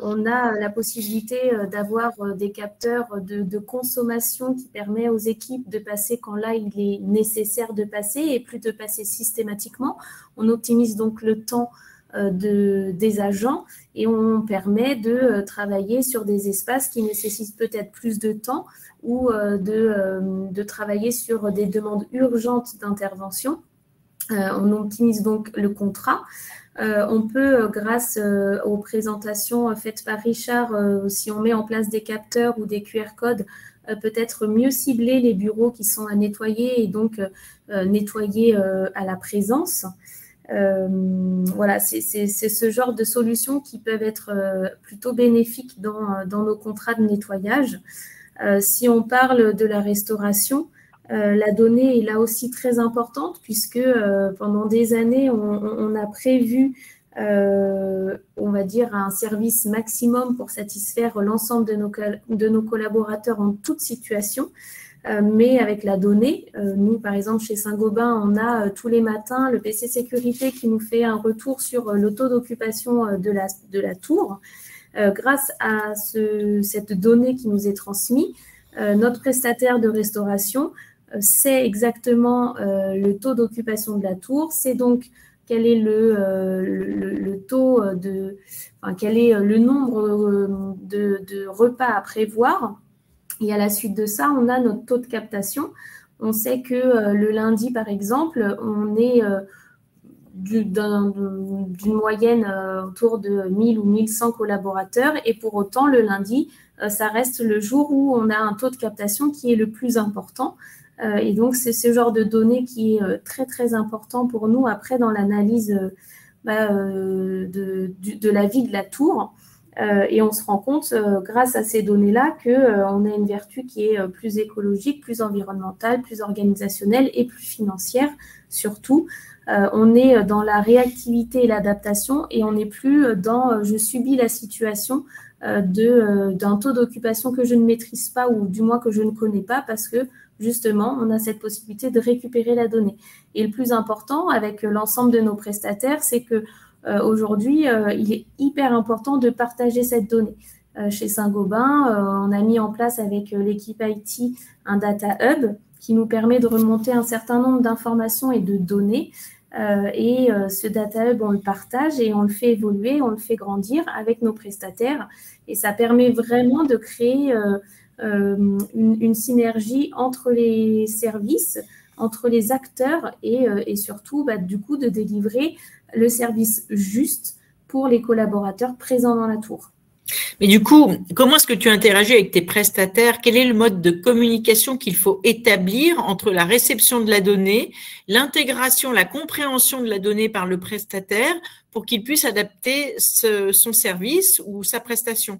On a la possibilité d'avoir des capteurs de consommation qui permet aux équipes de passer quand là il est nécessaire de passer et plus de passer systématiquement. On optimise donc le temps des agents et on permet de travailler sur des espaces qui nécessitent peut-être plus de temps ou de travailler sur des demandes urgentes d'intervention. On optimise donc le contrat. On peut, grâce aux présentations faites par Richard, si on met en place des capteurs ou des QR codes, peut-être mieux cibler les bureaux qui sont à nettoyer et donc nettoyer à la présence. Voilà, c'est ce genre de solutions qui peuvent être plutôt bénéfiques dans nos contrats de nettoyage. Si on parle de la restauration, la donnée est là aussi très importante puisque pendant des années, on a prévu, on va dire, un service maximum pour satisfaire l'ensemble de nos collaborateurs en toute situation. Mais avec la donnée, nous, par exemple, chez Saint-Gobain, on a tous les matins le PC Sécurité qui nous fait un retour sur le taux d'occupation de la tour. Grâce à cette donnée qui nous est transmise, notre prestataire de restauration sait exactement le taux d'occupation de la tour, c'est donc quel est le taux quel est le nombre de repas à prévoir. Et à la suite de ça, on a notre taux de captation. On sait que le lundi, par exemple, on est d'une moyenne autour de 1000 ou 1100 collaborateurs. Et pour autant, le lundi, ça reste le jour où on a un taux de captation qui est le plus important. Et donc, c'est ce genre de données qui est très, très important pour nous après dans l'analyse de la vie de la tour. Et on se rend compte, grâce à ces données-là, qu'on a une vertu qui est plus écologique, plus environnementale, plus organisationnelle et plus financière, surtout. On est dans la réactivité et l'adaptation et on n'est plus dans « je subis la situation » d'un taux d'occupation que je ne maîtrise pas ou du moins que je ne connais pas parce que justement, on a cette possibilité de récupérer la donnée. Et le plus important avec l'ensemble de nos prestataires, c'est que aujourd'hui, il est hyper important de partager cette donnée. Chez Saint-Gobain, on a mis en place avec l'équipe IT un data hub qui nous permet de remonter un certain nombre d'informations et de données. Ce data hub, on le partage et on le fait évoluer, on le fait grandir avec nos prestataires. Et ça permet vraiment de créer une synergie entre les services, entre les acteurs et surtout, du coup, de délivrer le service juste pour les collaborateurs présents dans la tour.
Mais du coup, comment est-ce que tu interagis avec tes prestataires? Quel est le mode de communication qu'il faut établir entre la réception de la donnée, l'intégration, la compréhension de la donnée par le prestataire pour qu'il puisse adapter son service ou sa prestation?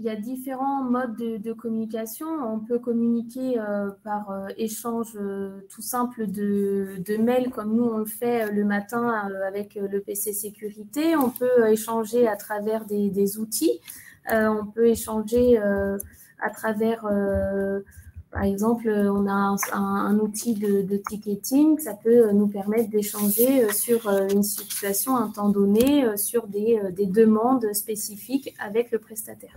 Il y a différents modes de communication. On peut communiquer par échange tout simple de mails comme nous on le fait le matin avec le PC Sécurité. On peut échanger à travers des outils. On peut échanger à travers, par exemple, on a un outil de ticketing. Ça peut nous permettre d'échanger sur une situation, un temps donné, sur des demandes spécifiques avec le prestataire.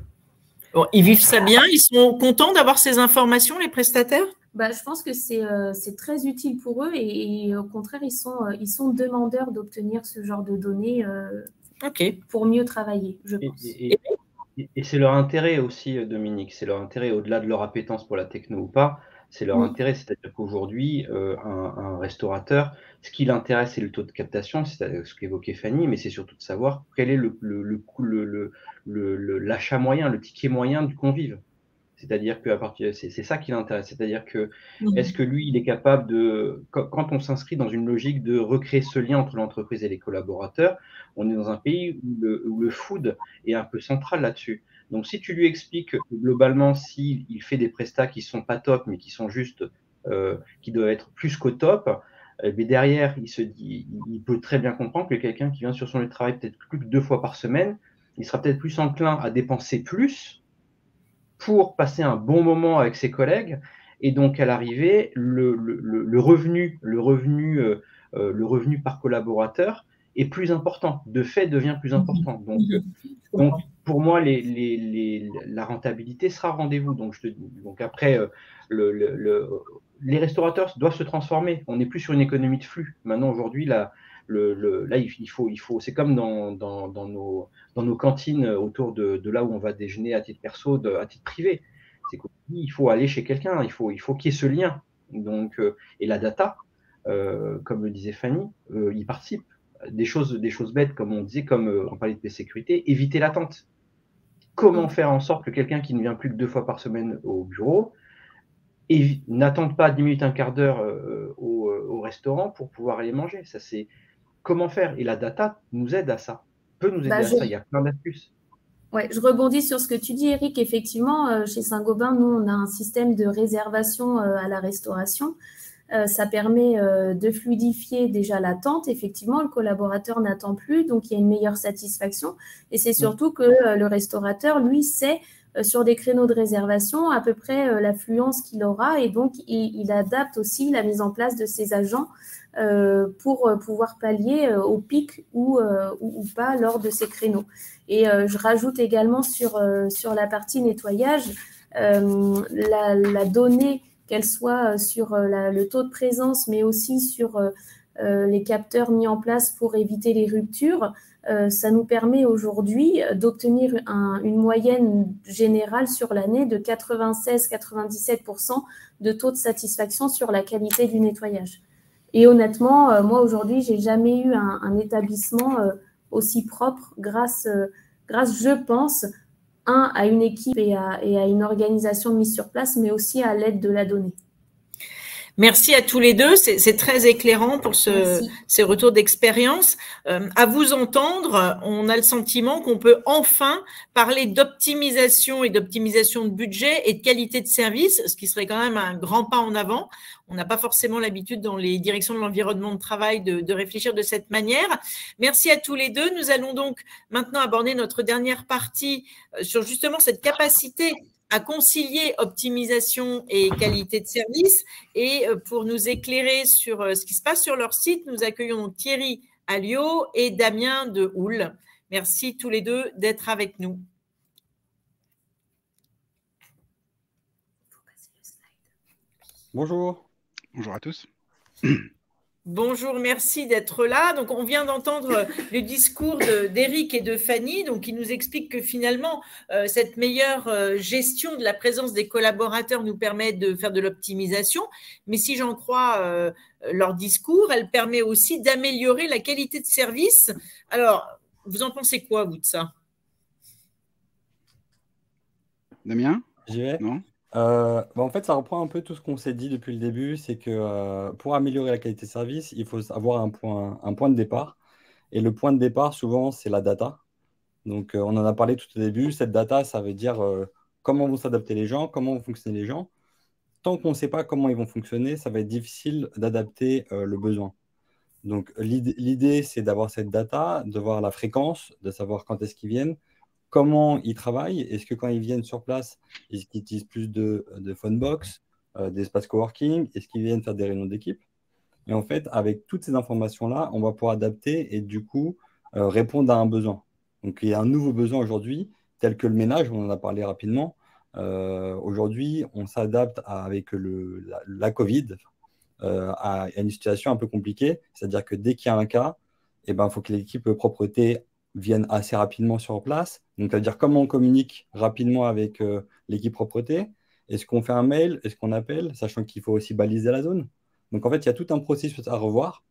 Bon, ils vivent ça bien? Ils sont contents d'avoir ces informations, les prestataires?
Je pense que c'est très utile pour eux et au contraire, ils sont demandeurs d'obtenir ce genre de données pour mieux travailler, je pense.
Et c'est leur intérêt aussi, Dominique, c'est leur intérêt au-delà de leur appétence pour la techno ou pas, c'est leur intérêt, c'est-à-dire qu'aujourd'hui, un restaurateur, ce qui l'intéresse, c'est le taux de captation, c'est ce qu'évoquait Fanny, mais c'est surtout de savoir quel est l'achat moyen, le ticket moyen du convive. C'est-à-dire que c'est ça qui l'intéresse. C'est-à-dire que est-ce que lui, il est capable de, quand on s'inscrit dans une logique de recréer ce lien entre l'entreprise et les collaborateurs, on est dans un pays où le food est un peu central là-dessus. Donc, si tu lui expliques que globalement, s'il fait des prestats qui sont pas top, mais qui sont juste, qui doivent être plus qu'au top, mais derrière, il peut très bien comprendre que quelqu'un qui vient sur son lieu de travail peut-être plus que 2 fois par semaine, il sera peut-être plus enclin à dépenser plus pour passer un bon moment avec ses collègues, et donc à l'arrivée, le revenu par collaborateur est plus important, de fait devient plus important. Donc pour moi, la rentabilité sera rendez-vous. Donc après, les restaurateurs doivent se transformer. On n'est plus sur une économie de flux. Maintenant, aujourd'hui, là, c'est comme dans nos cantines autour de là où on va déjeuner à titre perso, à titre privé. C'est qu'il faut aller chez quelqu'un, il faut qu'il y ait ce lien. Donc, et la data, comme le disait Fanny, y participe. Des choses bêtes, comme on disait, comme on parlait de sécurité, éviter l'attente. Comment faire en sorte que quelqu'un qui ne vient plus que 2 fois par semaine au bureau n'attende pas 10 minutes, un quart d'heure au restaurant pour pouvoir aller manger. Ça, c'est comment faire. Et la data nous aide à ça, peut nous aider à ça. Il y a plein d'astuces.
Ouais, je rebondis sur ce que tu dis, Eric. Effectivement, chez Saint-Gobain, nous, on a un système de réservation à la restauration. Ça permet de fluidifier déjà l'attente. Effectivement, le collaborateur n'attend plus, donc il y a une meilleure satisfaction. Et c'est surtout que le restaurateur, lui, sait sur des créneaux de réservation à peu près l'affluence qu'il aura, et donc il adapte aussi la mise en place de ses agents pour pouvoir pallier au pic ou pas lors de ces créneaux. Et je rajoute également sur la partie nettoyage, la donnée, qu'elle soit sur le taux de présence, mais aussi sur les capteurs mis en place pour éviter les ruptures, ça nous permet aujourd'hui d'obtenir une moyenne générale sur l'année de 96-97% de taux de satisfaction sur la qualité du nettoyage. Et honnêtement, moi aujourd'hui, j'ai jamais eu un établissement aussi propre grâce, je pense, à une équipe et à une organisation mise sur place, mais aussi à l'aide de la donnée.
Merci à tous les deux, c'est très éclairant pour ces retours d'expérience. À vous entendre, on a le sentiment qu'on peut enfin parler d'optimisation et d'optimisation de budget et de qualité de service, ce qui serait quand même un grand pas en avant. On n'a pas forcément l'habitude dans les directions de l'environnement de travail de réfléchir de cette manière. Merci à tous les deux. Nous allons donc maintenant aborder notre dernière partie sur justement cette capacité à concilier optimisation et qualité de service. Et pour nous éclairer sur ce qui se passe sur leur site, nous accueillons Thierry Alliot et Damien de Houle. Merci tous les deux d'être avec nous.
Bonjour.
Bonjour à tous.
Bonjour, merci d'être là. Donc, on vient d'entendre le discours d'Éric et de Fanny, donc qui nous expliquent que finalement, cette meilleure gestion de la présence des collaborateurs nous permet de faire de l'optimisation. Mais si j'en crois leur discours, elle permet aussi d'améliorer la qualité de service. Alors, vous en pensez quoi, vous, de ça?
Damien?
J'y vais.
Non?
En fait, ça reprend un peu tout ce qu'on s'est dit depuis le début, c'est que pour améliorer la qualité de service, il faut avoir un point de départ. Et le point de départ, souvent, c'est la data. Donc, on en a parlé tout au début. Cette data, ça veut dire comment vont s'adapter les gens, comment vont fonctionner les gens. Tant qu'on ne sait pas comment ils vont fonctionner, ça va être difficile d'adapter le besoin. Donc, l'idée, c'est d'avoir cette data, de voir la fréquence, de savoir quand est-ce qu'ils viennent, comment ils travaillent. Est-ce que quand ils viennent sur place, ils utilisent plus de phone box, d'espace coworking? Est-ce qu'ils viennent faire des réunions d'équipe? Et en fait, avec toutes ces informations-là, on va pouvoir adapter et du coup répondre à un besoin. Donc, il y a un nouveau besoin aujourd'hui, tel que le ménage, on en a parlé rapidement. Aujourd'hui, on s'adapte avec la Covid à une situation un peu compliquée. C'est-à-dire que dès qu'il y a un cas, il faut que l'équipe propreté vienne assez rapidement sur place. Donc, ça veut dire comment on communique rapidement avec l'équipe propreté. Est-ce qu'on fait un mail? Est-ce qu'on appelle? Sachant qu'il faut aussi baliser la zone. Donc, en fait, il y a tout un processus à revoir.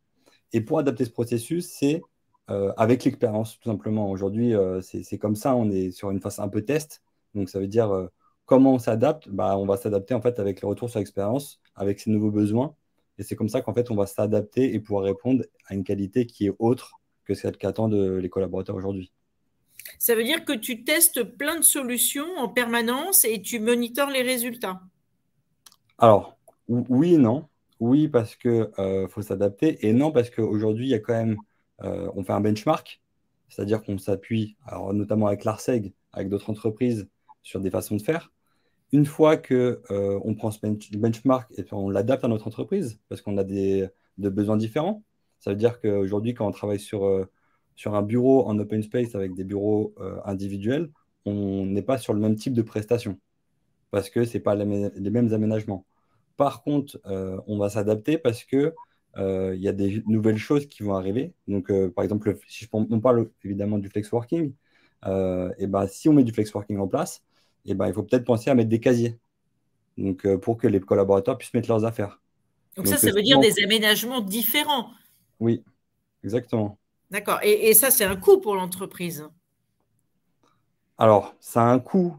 Et pour adapter ce processus, c'est avec l'expérience, tout simplement. Aujourd'hui, c'est comme ça. On est sur une phase un peu test. Donc, ça veut dire comment on s'adapte? On va s'adapter en fait avec le retour sur l'expérience, avec ces nouveaux besoins. Et c'est comme ça qu'en fait, on va s'adapter et pouvoir répondre à une qualité qui est autre que celle qu'attendent les collaborateurs aujourd'hui.
Ça veut dire que tu testes plein de solutions en permanence et tu monitores les résultats? Alors,
oui et non. Oui, parce qu'il faut s'adapter. Et non, parce qu'aujourd'hui, il y a quand même, on fait un benchmark, c'est-à-dire qu'on s'appuie, notamment avec l'ARCEG, avec d'autres entreprises, sur des façons de faire. Une fois qu'on prend ce benchmark et on l'adapte à notre entreprise, parce qu'on a des besoins différents, ça veut dire qu'aujourd'hui, quand on travaille sur un bureau en open space avec des bureaux individuels, on n'est pas sur le même type de prestation parce que ce n'est pas les mêmes aménagements. Par contre, on va s'adapter parce que il y a des nouvelles choses qui vont arriver. Donc, par exemple, si on parle évidemment du flex working, et ben, si on met du flex working en place, et ben, il faut peut-être penser à mettre des casiers. Donc, pour que les collaborateurs puissent mettre leurs affaires.
Donc ça veut dire des aménagements différents.
Oui, exactement.
D'accord. Et ça, c'est un coût pour l'entreprise.
Alors, ça a un coût,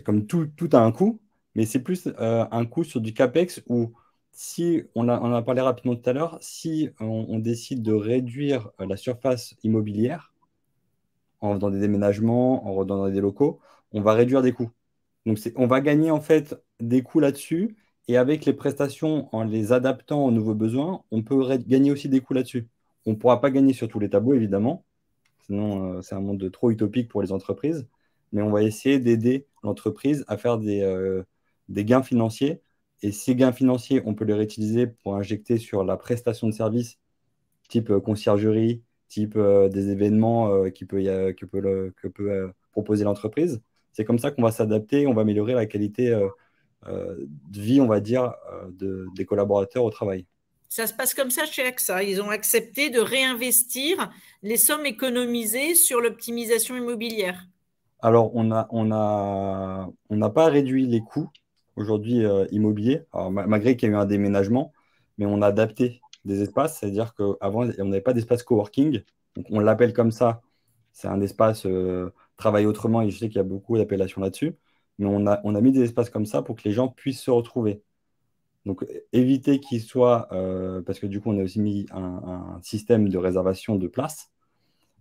comme tout a un coût, mais c'est plus un coût sur du CAPEX où, si on a parlé rapidement tout à l'heure, si on décide de réduire la surface immobilière en faisant des déménagements, en redonnant des locaux, on va réduire des coûts. Donc, on va gagner en fait des coûts là-dessus, et avec les prestations, en les adaptant aux nouveaux besoins, on peut gagner aussi des coûts là-dessus. On ne pourra pas gagner sur tous les tableaux, évidemment, sinon c'est un monde trop utopique pour les entreprises, mais on va essayer d'aider l'entreprise à faire des gains financiers, et ces gains financiers, on peut les réutiliser pour injecter sur la prestation de services type conciergerie, type des événements que peut proposer l'entreprise. C'est comme ça qu'on va s'adapter, on va améliorer la qualité de vie, on va dire, des collaborateurs au travail.
Ça se passe comme ça chez AXA. Ils ont accepté de réinvestir les sommes économisées sur l'optimisation immobilière.
Alors, on n'a pas réduit les coûts aujourd'hui immobiliers, alors, malgré qu'il y a eu un déménagement, mais on a adapté des espaces, c'est-à-dire qu'avant, on n'avait pas d'espace coworking, donc on l'appelle comme ça, c'est un espace travail autrement, et je sais qu'il y a beaucoup d'appellations là-dessus, mais on a mis des espaces comme ça pour que les gens puissent se retrouver. Donc, éviter qu'il soit, parce que du coup, on a aussi mis un système de réservation de place.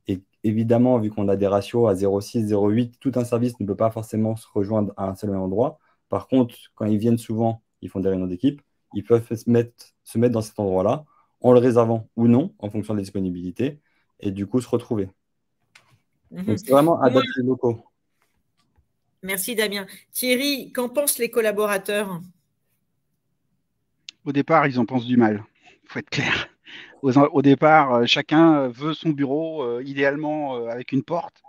Et évidemment, vu qu'on a des ratios à 0,6, 0,8, tout un service ne peut pas forcément se rejoindre à un seul endroit. Par contre, quand ils viennent souvent, ils font des réunions d'équipe, ils peuvent se mettre dans cet endroit-là, en le réservant ou non, en fonction des disponibilités, et du coup se retrouver. Donc, c'est vraiment adapter les locaux.
Merci Damien. Thierry, qu'en pensent les collaborateurs?
Au départ, ils en pensent du mal, il faut être clair. Au départ, chacun veut son bureau, idéalement avec une porte,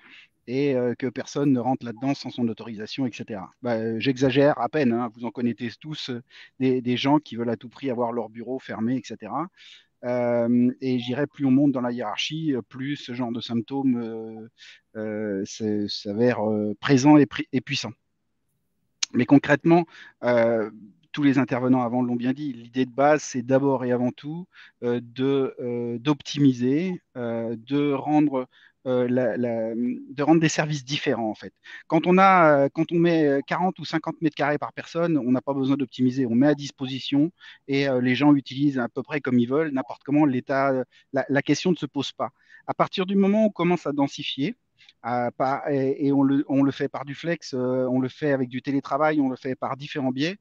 et que personne ne rentre là-dedans sans son autorisation, etc. J'exagère à peine, hein, vous en connaissez tous, des gens qui veulent à tout prix avoir leur bureau fermé, etc. Et j'irais, plus on monte dans la hiérarchie, plus ce genre de symptômes s'avère présent et puissant. Mais concrètement, tous les intervenants avant l'ont bien dit, l'idée de base, c'est d'abord et avant tout d'optimiser, de rendre des services différents en fait. Quand on met 40 ou 50 mètres carrés par personne, on n'a pas besoin d'optimiser, on met à disposition et les gens utilisent à peu près comme ils veulent, n'importe comment. La question ne se pose pas. À partir du moment où on commence à densifier, et on le fait par du flex, on le fait avec du télétravail, on le fait par différents biais.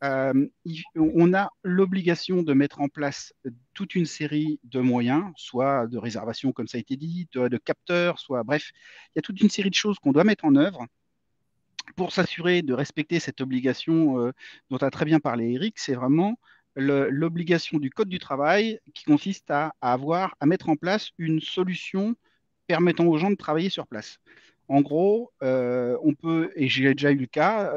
On a l'obligation de mettre en place toute une série de moyens, soit de réservation, comme ça a été dit, de capteurs, soit bref, il y a toute une série de choses qu'on doit mettre en œuvre pour s'assurer de respecter cette obligation dont a très bien parlé Eric. C'est vraiment l'obligation du Code du travail qui consiste à mettre en place une solution permettant aux gens de travailler sur place. En gros, on peut, et j'ai déjà eu le cas,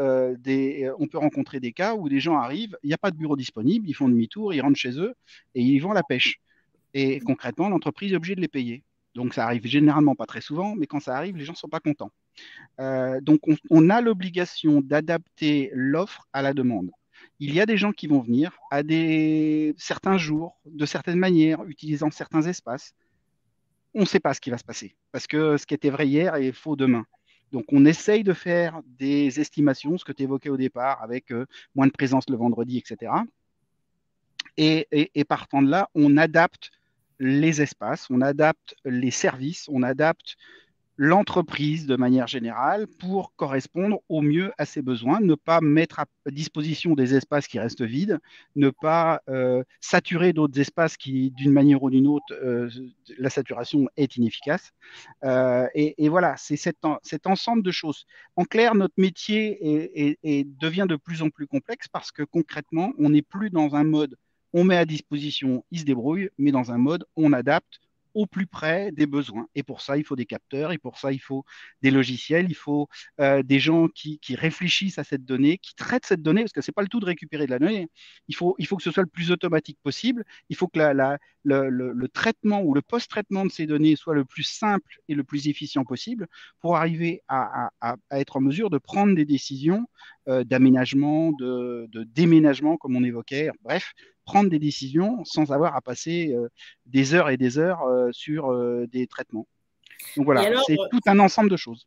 on peut rencontrer des cas où des gens arrivent, il n'y a pas de bureau disponible, ils font demi-tour, ils rentrent chez eux et ils vont à la pêche. Et concrètement, l'entreprise est obligée de les payer. Donc ça arrive généralement pas très souvent, mais quand ça arrive, les gens ne sont pas contents. Donc on a l'obligation d'adapter l'offre à la demande. Il y a des gens qui vont venir à certains jours, de certaines manières, utilisant certains espaces. On ne sait pas ce qui va se passer, parce que ce qui était vrai hier est faux demain. Donc, on essaye de faire des estimations, ce que tu évoquais au départ, avec moins de présence le vendredi, etc. Et partant de là, on adapte les espaces, on adapte les services, on adapte l'entreprise de manière générale pour correspondre au mieux à ses besoins, ne pas mettre à disposition des espaces qui restent vides, ne pas saturer d'autres espaces qui, d'une manière ou d'une autre, la saturation est inefficace. Et voilà, c'est cet ensemble de choses. En clair, notre métier devient de plus en plus complexe parce que concrètement, on n'est plus dans un mode on met à disposition, ils se débrouillent, mais dans un mode on adapte, au plus près des besoins. Et pour ça, il faut des capteurs, et pour ça, il faut des logiciels, il faut des gens qui réfléchissent à cette donnée, qui traitent cette donnée, parce que c'est pas le tout de récupérer de la donnée. Il faut que ce soit le plus automatique possible. Il faut que le traitement ou le post-traitement de ces données soit le plus simple et le plus efficient possible pour arriver à être en mesure de prendre des décisions d'aménagement, de déménagement, comme on évoquait. Bref, prendre des décisions sans avoir à passer des heures et des heures sur des traitements. Donc
Et
voilà,
alors,
c'est tout un ensemble de choses.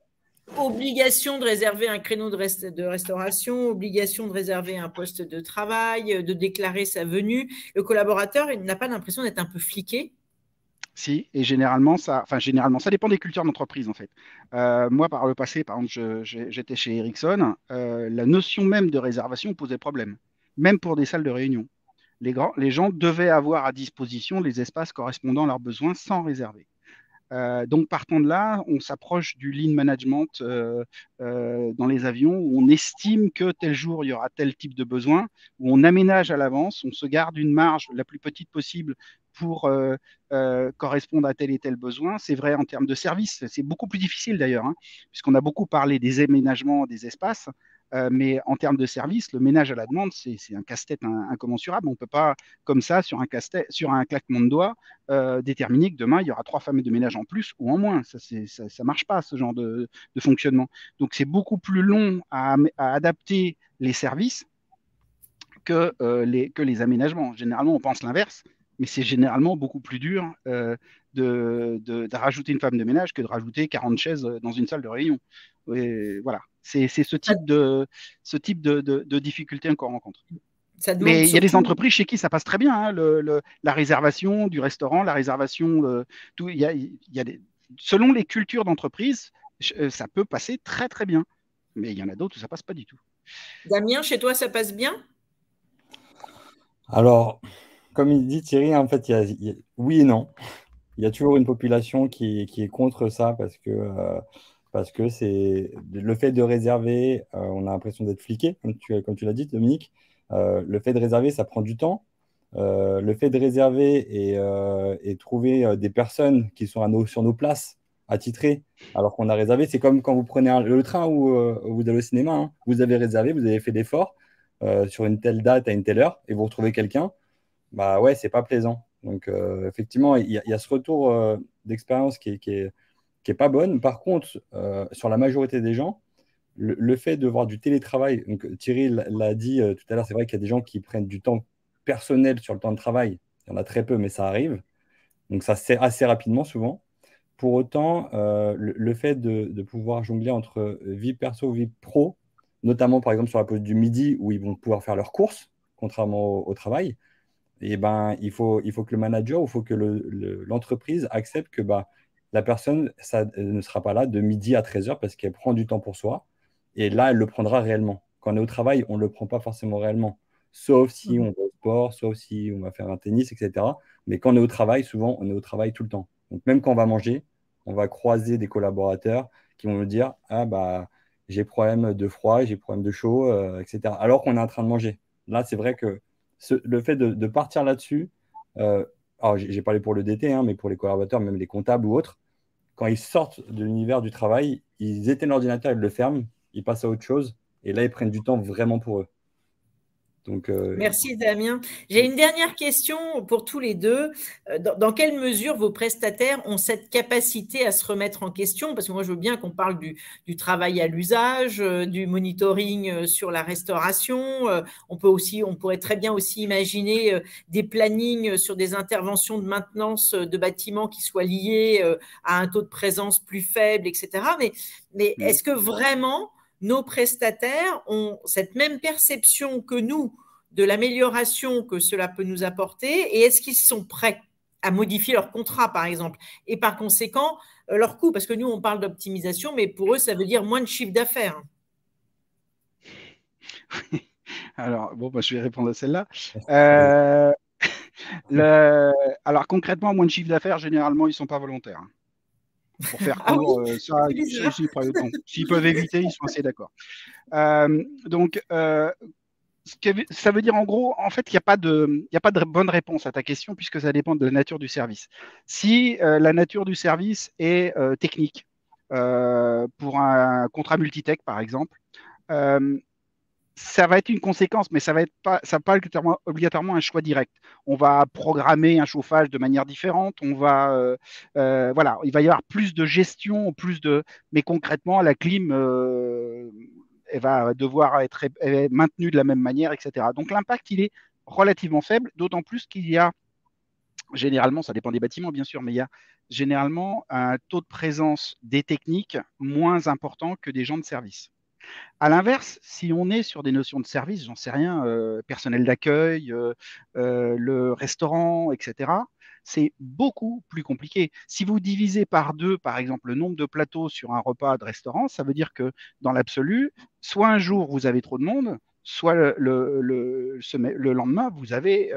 obligation de réserver un créneau de restauration, obligation de réserver un poste de travail, de déclarer sa venue. Le collaborateur, il n'a pas l'impression d'être un peu fliqué?
Si, et généralement, ça dépend des cultures d'entreprise en fait. Moi, par le passé, par exemple, j'étais chez Ericsson, la notion même de réservation posait problème, même pour des salles de réunion. Les gens devaient avoir à disposition les espaces correspondant à leurs besoins sans réserver. Donc, partant de là, on s'approche du lean management dans les avions où on estime que tel jour, il y aura tel type de besoin, où on aménage à l'avance, on se garde une marge la plus petite possible pour correspondre à tel et tel besoin. C'est vrai en termes de service, c'est beaucoup plus difficile d'ailleurs, hein, puisqu'on a beaucoup parlé des aménagements des espaces. Mais en termes de service, le ménage à la demande, c'est un casse-tête incommensurable. On ne peut pas, comme ça, sur un claquement de doigts, déterminer que demain, il y aura 3 femmes de ménage en plus ou en moins. Ça ne marche pas, ce genre de fonctionnement. Donc, c'est beaucoup plus long à adapter les services que les aménagements. Généralement, on pense l'inverse, mais c'est généralement beaucoup plus dur de rajouter une femme de ménage que de rajouter 40 chaises dans une salle de réunion. Et voilà, c'est ce type de difficulté qu'on rencontre. Mais il y a des entreprises chez qui ça passe très bien, hein, la réservation du restaurant, la réservation, tout. Selon les cultures d'entreprise, ça peut passer très très bien. Mais il y en a d'autres où ça passe pas du tout.
Damien, chez toi, ça passe bien?
Alors, comme il dit Thierry, en fait, oui et non. Il y a toujours une population qui est contre ça parce que c'est le fait de réserver, on a l'impression d'être fliqué, comme tu l'as dit, Dominique. Le fait de réserver, ça prend du temps. Le fait de réserver et trouver des personnes qui sont sur nos places attitrées, alors qu'on a réservé, c'est comme quand vous prenez le train ou vous allez au cinéma, hein. Vous avez réservé, vous avez fait l'effort sur une telle date à une telle heure et vous retrouvez quelqu'un, bah ouais, c'est pas plaisant. Donc effectivement, il y a ce retour d'expérience qui est pas bonne. Par contre, sur la majorité des gens, le fait de voir du télétravail, donc Thierry l'a dit tout à l'heure, c'est vrai qu'il y a des gens qui prennent du temps personnel sur le temps de travail. Il y en a très peu, mais ça arrive. Donc ça se sert assez rapidement souvent. Pour autant, le fait de pouvoir jongler entre vie perso, vie pro, notamment par exemple sur la pause du midi où ils vont pouvoir faire leurs courses, contrairement au travail, et ben, il faut que le manager ou il faut que l'entreprise accepte que la personne ne sera pas là de midi à 13h parce qu'elle prend du temps pour soi. Et là, elle le prendra réellement. Quand on est au travail, on ne le prend pas forcément réellement. Sauf si on va au sport, sauf si on va faire un tennis, etc. Mais quand on est au travail, souvent, on est au travail tout le temps. Donc même quand on va manger, on va croiser des collaborateurs qui vont nous dire « Ah, j'ai problème de froid, j'ai problème de chaud, etc. » Alors qu'on est en train de manger. Là, c'est vrai que le fait de partir là-dessus, alors j'ai parlé pour le DT, hein, mais pour les collaborateurs, même les comptables ou autres, quand ils sortent de l'univers du travail, ils éteignent l'ordinateur, ils le ferment, ils passent à autre chose, et là, ils prennent du temps vraiment pour eux. Donc,
merci Damien. J'ai une dernière question pour tous les deux. Dans quelle mesure vos prestataires ont cette capacité à se remettre en question? Parce que moi, je veux bien qu'on parle du travail à l'usage, du monitoring sur la restauration. On pourrait très bien aussi imaginer des plannings sur des interventions de maintenance de bâtiments qui soient liés à un taux de présence plus faible, etc. Mais est-ce que vraiment nos prestataires ont cette même perception que nous de l'amélioration que cela peut nous apporter, et est-ce qu'ils sont prêts à modifier leur contrat, par exemple, et par conséquent, leur coût? Parce que nous, on parle d'optimisation, mais pour eux, ça veut dire moins de chiffre d'affaires.
Alors, bon, je vais répondre à celle-là. Alors, concrètement, moins de chiffre d'affaires, généralement, ils ne sont pas volontaires. Pour faire court, s'ils peuvent éviter, ils sont assez d'accord. Donc, Ça veut dire en gros, en fait, il n'y a pas de bonne réponse à ta question puisque ça dépend de la nature du service. Si la nature du service est technique, pour un contrat multitech par exemple, euh, ça va être une conséquence, mais ça va pas obligatoirement un choix direct. On va programmer un chauffage de manière différente. Voilà, il va y avoir plus de gestion, mais concrètement, la clim, elle va devoir être maintenue de la même manière, etc. Donc l'impact, il est relativement faible, d'autant plus qu'il y a généralement, ça dépend des bâtiments bien sûr, mais il y a généralement un taux de présence des techniques moins important que des gens de service. À l'inverse, si on est sur des notions de service, j'en sais rien, personnel d'accueil, le restaurant, etc., c'est beaucoup plus compliqué. Si vous divisez par deux, par exemple, le nombre de plateaux sur un repas de restaurant, ça veut dire que dans l'absolu, soit un jour vous avez trop de monde, soit le lendemain, vous n'avez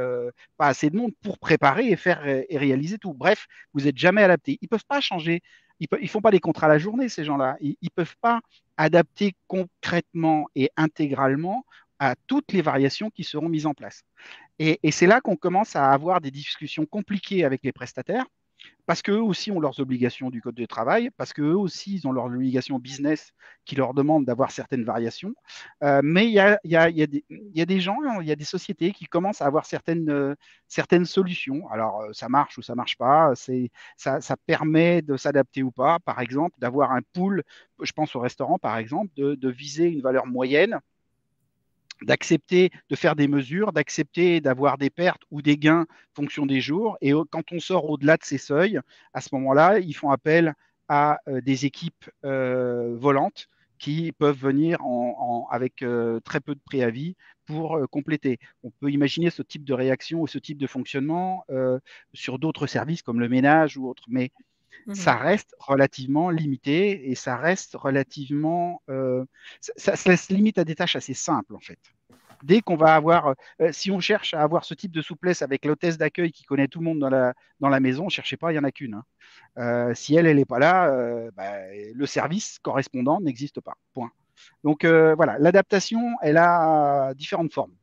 pas assez de monde pour préparer et faire et réaliser tout. Bref, vous n'êtes jamais adapté. Ils ne peuvent pas changer. Ils ne font pas des contrats à la journée, ces gens-là. Ils ne peuvent pas adapter concrètement et intégralement à toutes les variations qui seront mises en place. Et c'est là qu'on commence à avoir des discussions compliquées avec les prestataires, parce qu'eux aussi ont leurs obligations du code de travail, parce qu'eux aussi ils ont leurs obligations business qui leur demandent d'avoir certaines variations. Mais il y a des gens, il y a des sociétés qui commencent à avoir certaines solutions. Alors, ça marche ou ça marche pas, ça permet de s'adapter ou pas. Par exemple, d'avoir un pool, je pense au restaurant par exemple, de viser une valeur moyenne, d'accepter de faire des mesures, d'accepter d'avoir des pertes ou des gains en fonction des jours. Et quand on sort au-delà de ces seuils, à ce moment-là, ils font appel à des équipes volantes qui peuvent venir avec très peu de préavis pour compléter. On peut imaginer ce type de réaction ou ce type de fonctionnement sur d'autres services comme le ménage ou autres, mais ça reste relativement limité et ça reste relativement... ça se limite à des tâches assez simples, en fait. Dès qu'on va avoir... si on cherche à avoir ce type de souplesse avec l'hôtesse d'accueil qui connaît tout le monde dans la maison, ne cherchez pas, il n'y en a qu'une. Hein. Si elle n'est pas là, le service correspondant n'existe pas. Point. Donc voilà, l'adaptation, elle a différentes formes.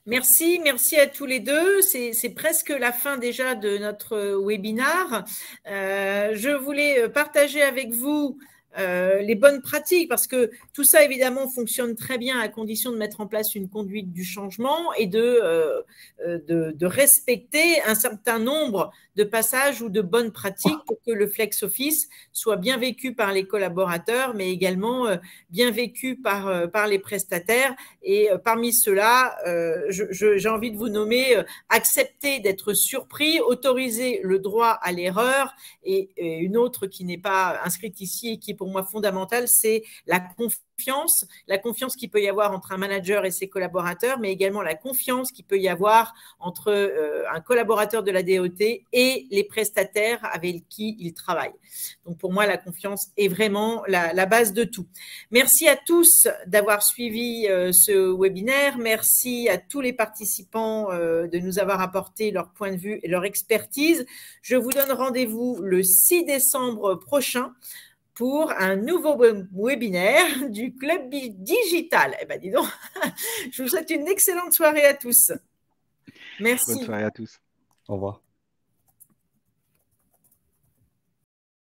Merci à tous les deux. C'est presque la fin déjà de notre webinaire. Je voulais partager avec vous les bonnes pratiques, parce que tout ça, évidemment, fonctionne très bien à condition de mettre en place une conduite du changement et de respecter un certain nombre de passages ou de bonnes pratiques pour que le flex office soit bien vécu par les collaborateurs, mais également bien vécu par les prestataires. Et parmi ceux-là, j'ai envie de vous nommer accepter d'être surpris, autoriser le droit à l'erreur, et une autre qui n'est pas inscrite ici et qui est pour moi fondamentale, c'est la confiance qu'il peut y avoir entre un manager et ses collaborateurs, mais également la confiance qu'il peut y avoir entre un collaborateur de la DOT et les prestataires avec qui il travaille. Donc pour moi, la confiance est vraiment la base de tout. Merci à tous d'avoir suivi ce webinaire. Merci à tous les participants de nous avoir apporté leur point de vue et leur expertise. Je vous donne rendez-vous le 6 décembre prochain pour un nouveau webinaire du Club Digital. Eh bien, dis donc, je vous souhaite une excellente soirée à tous. Merci.
Bonne soirée à tous.
Au revoir.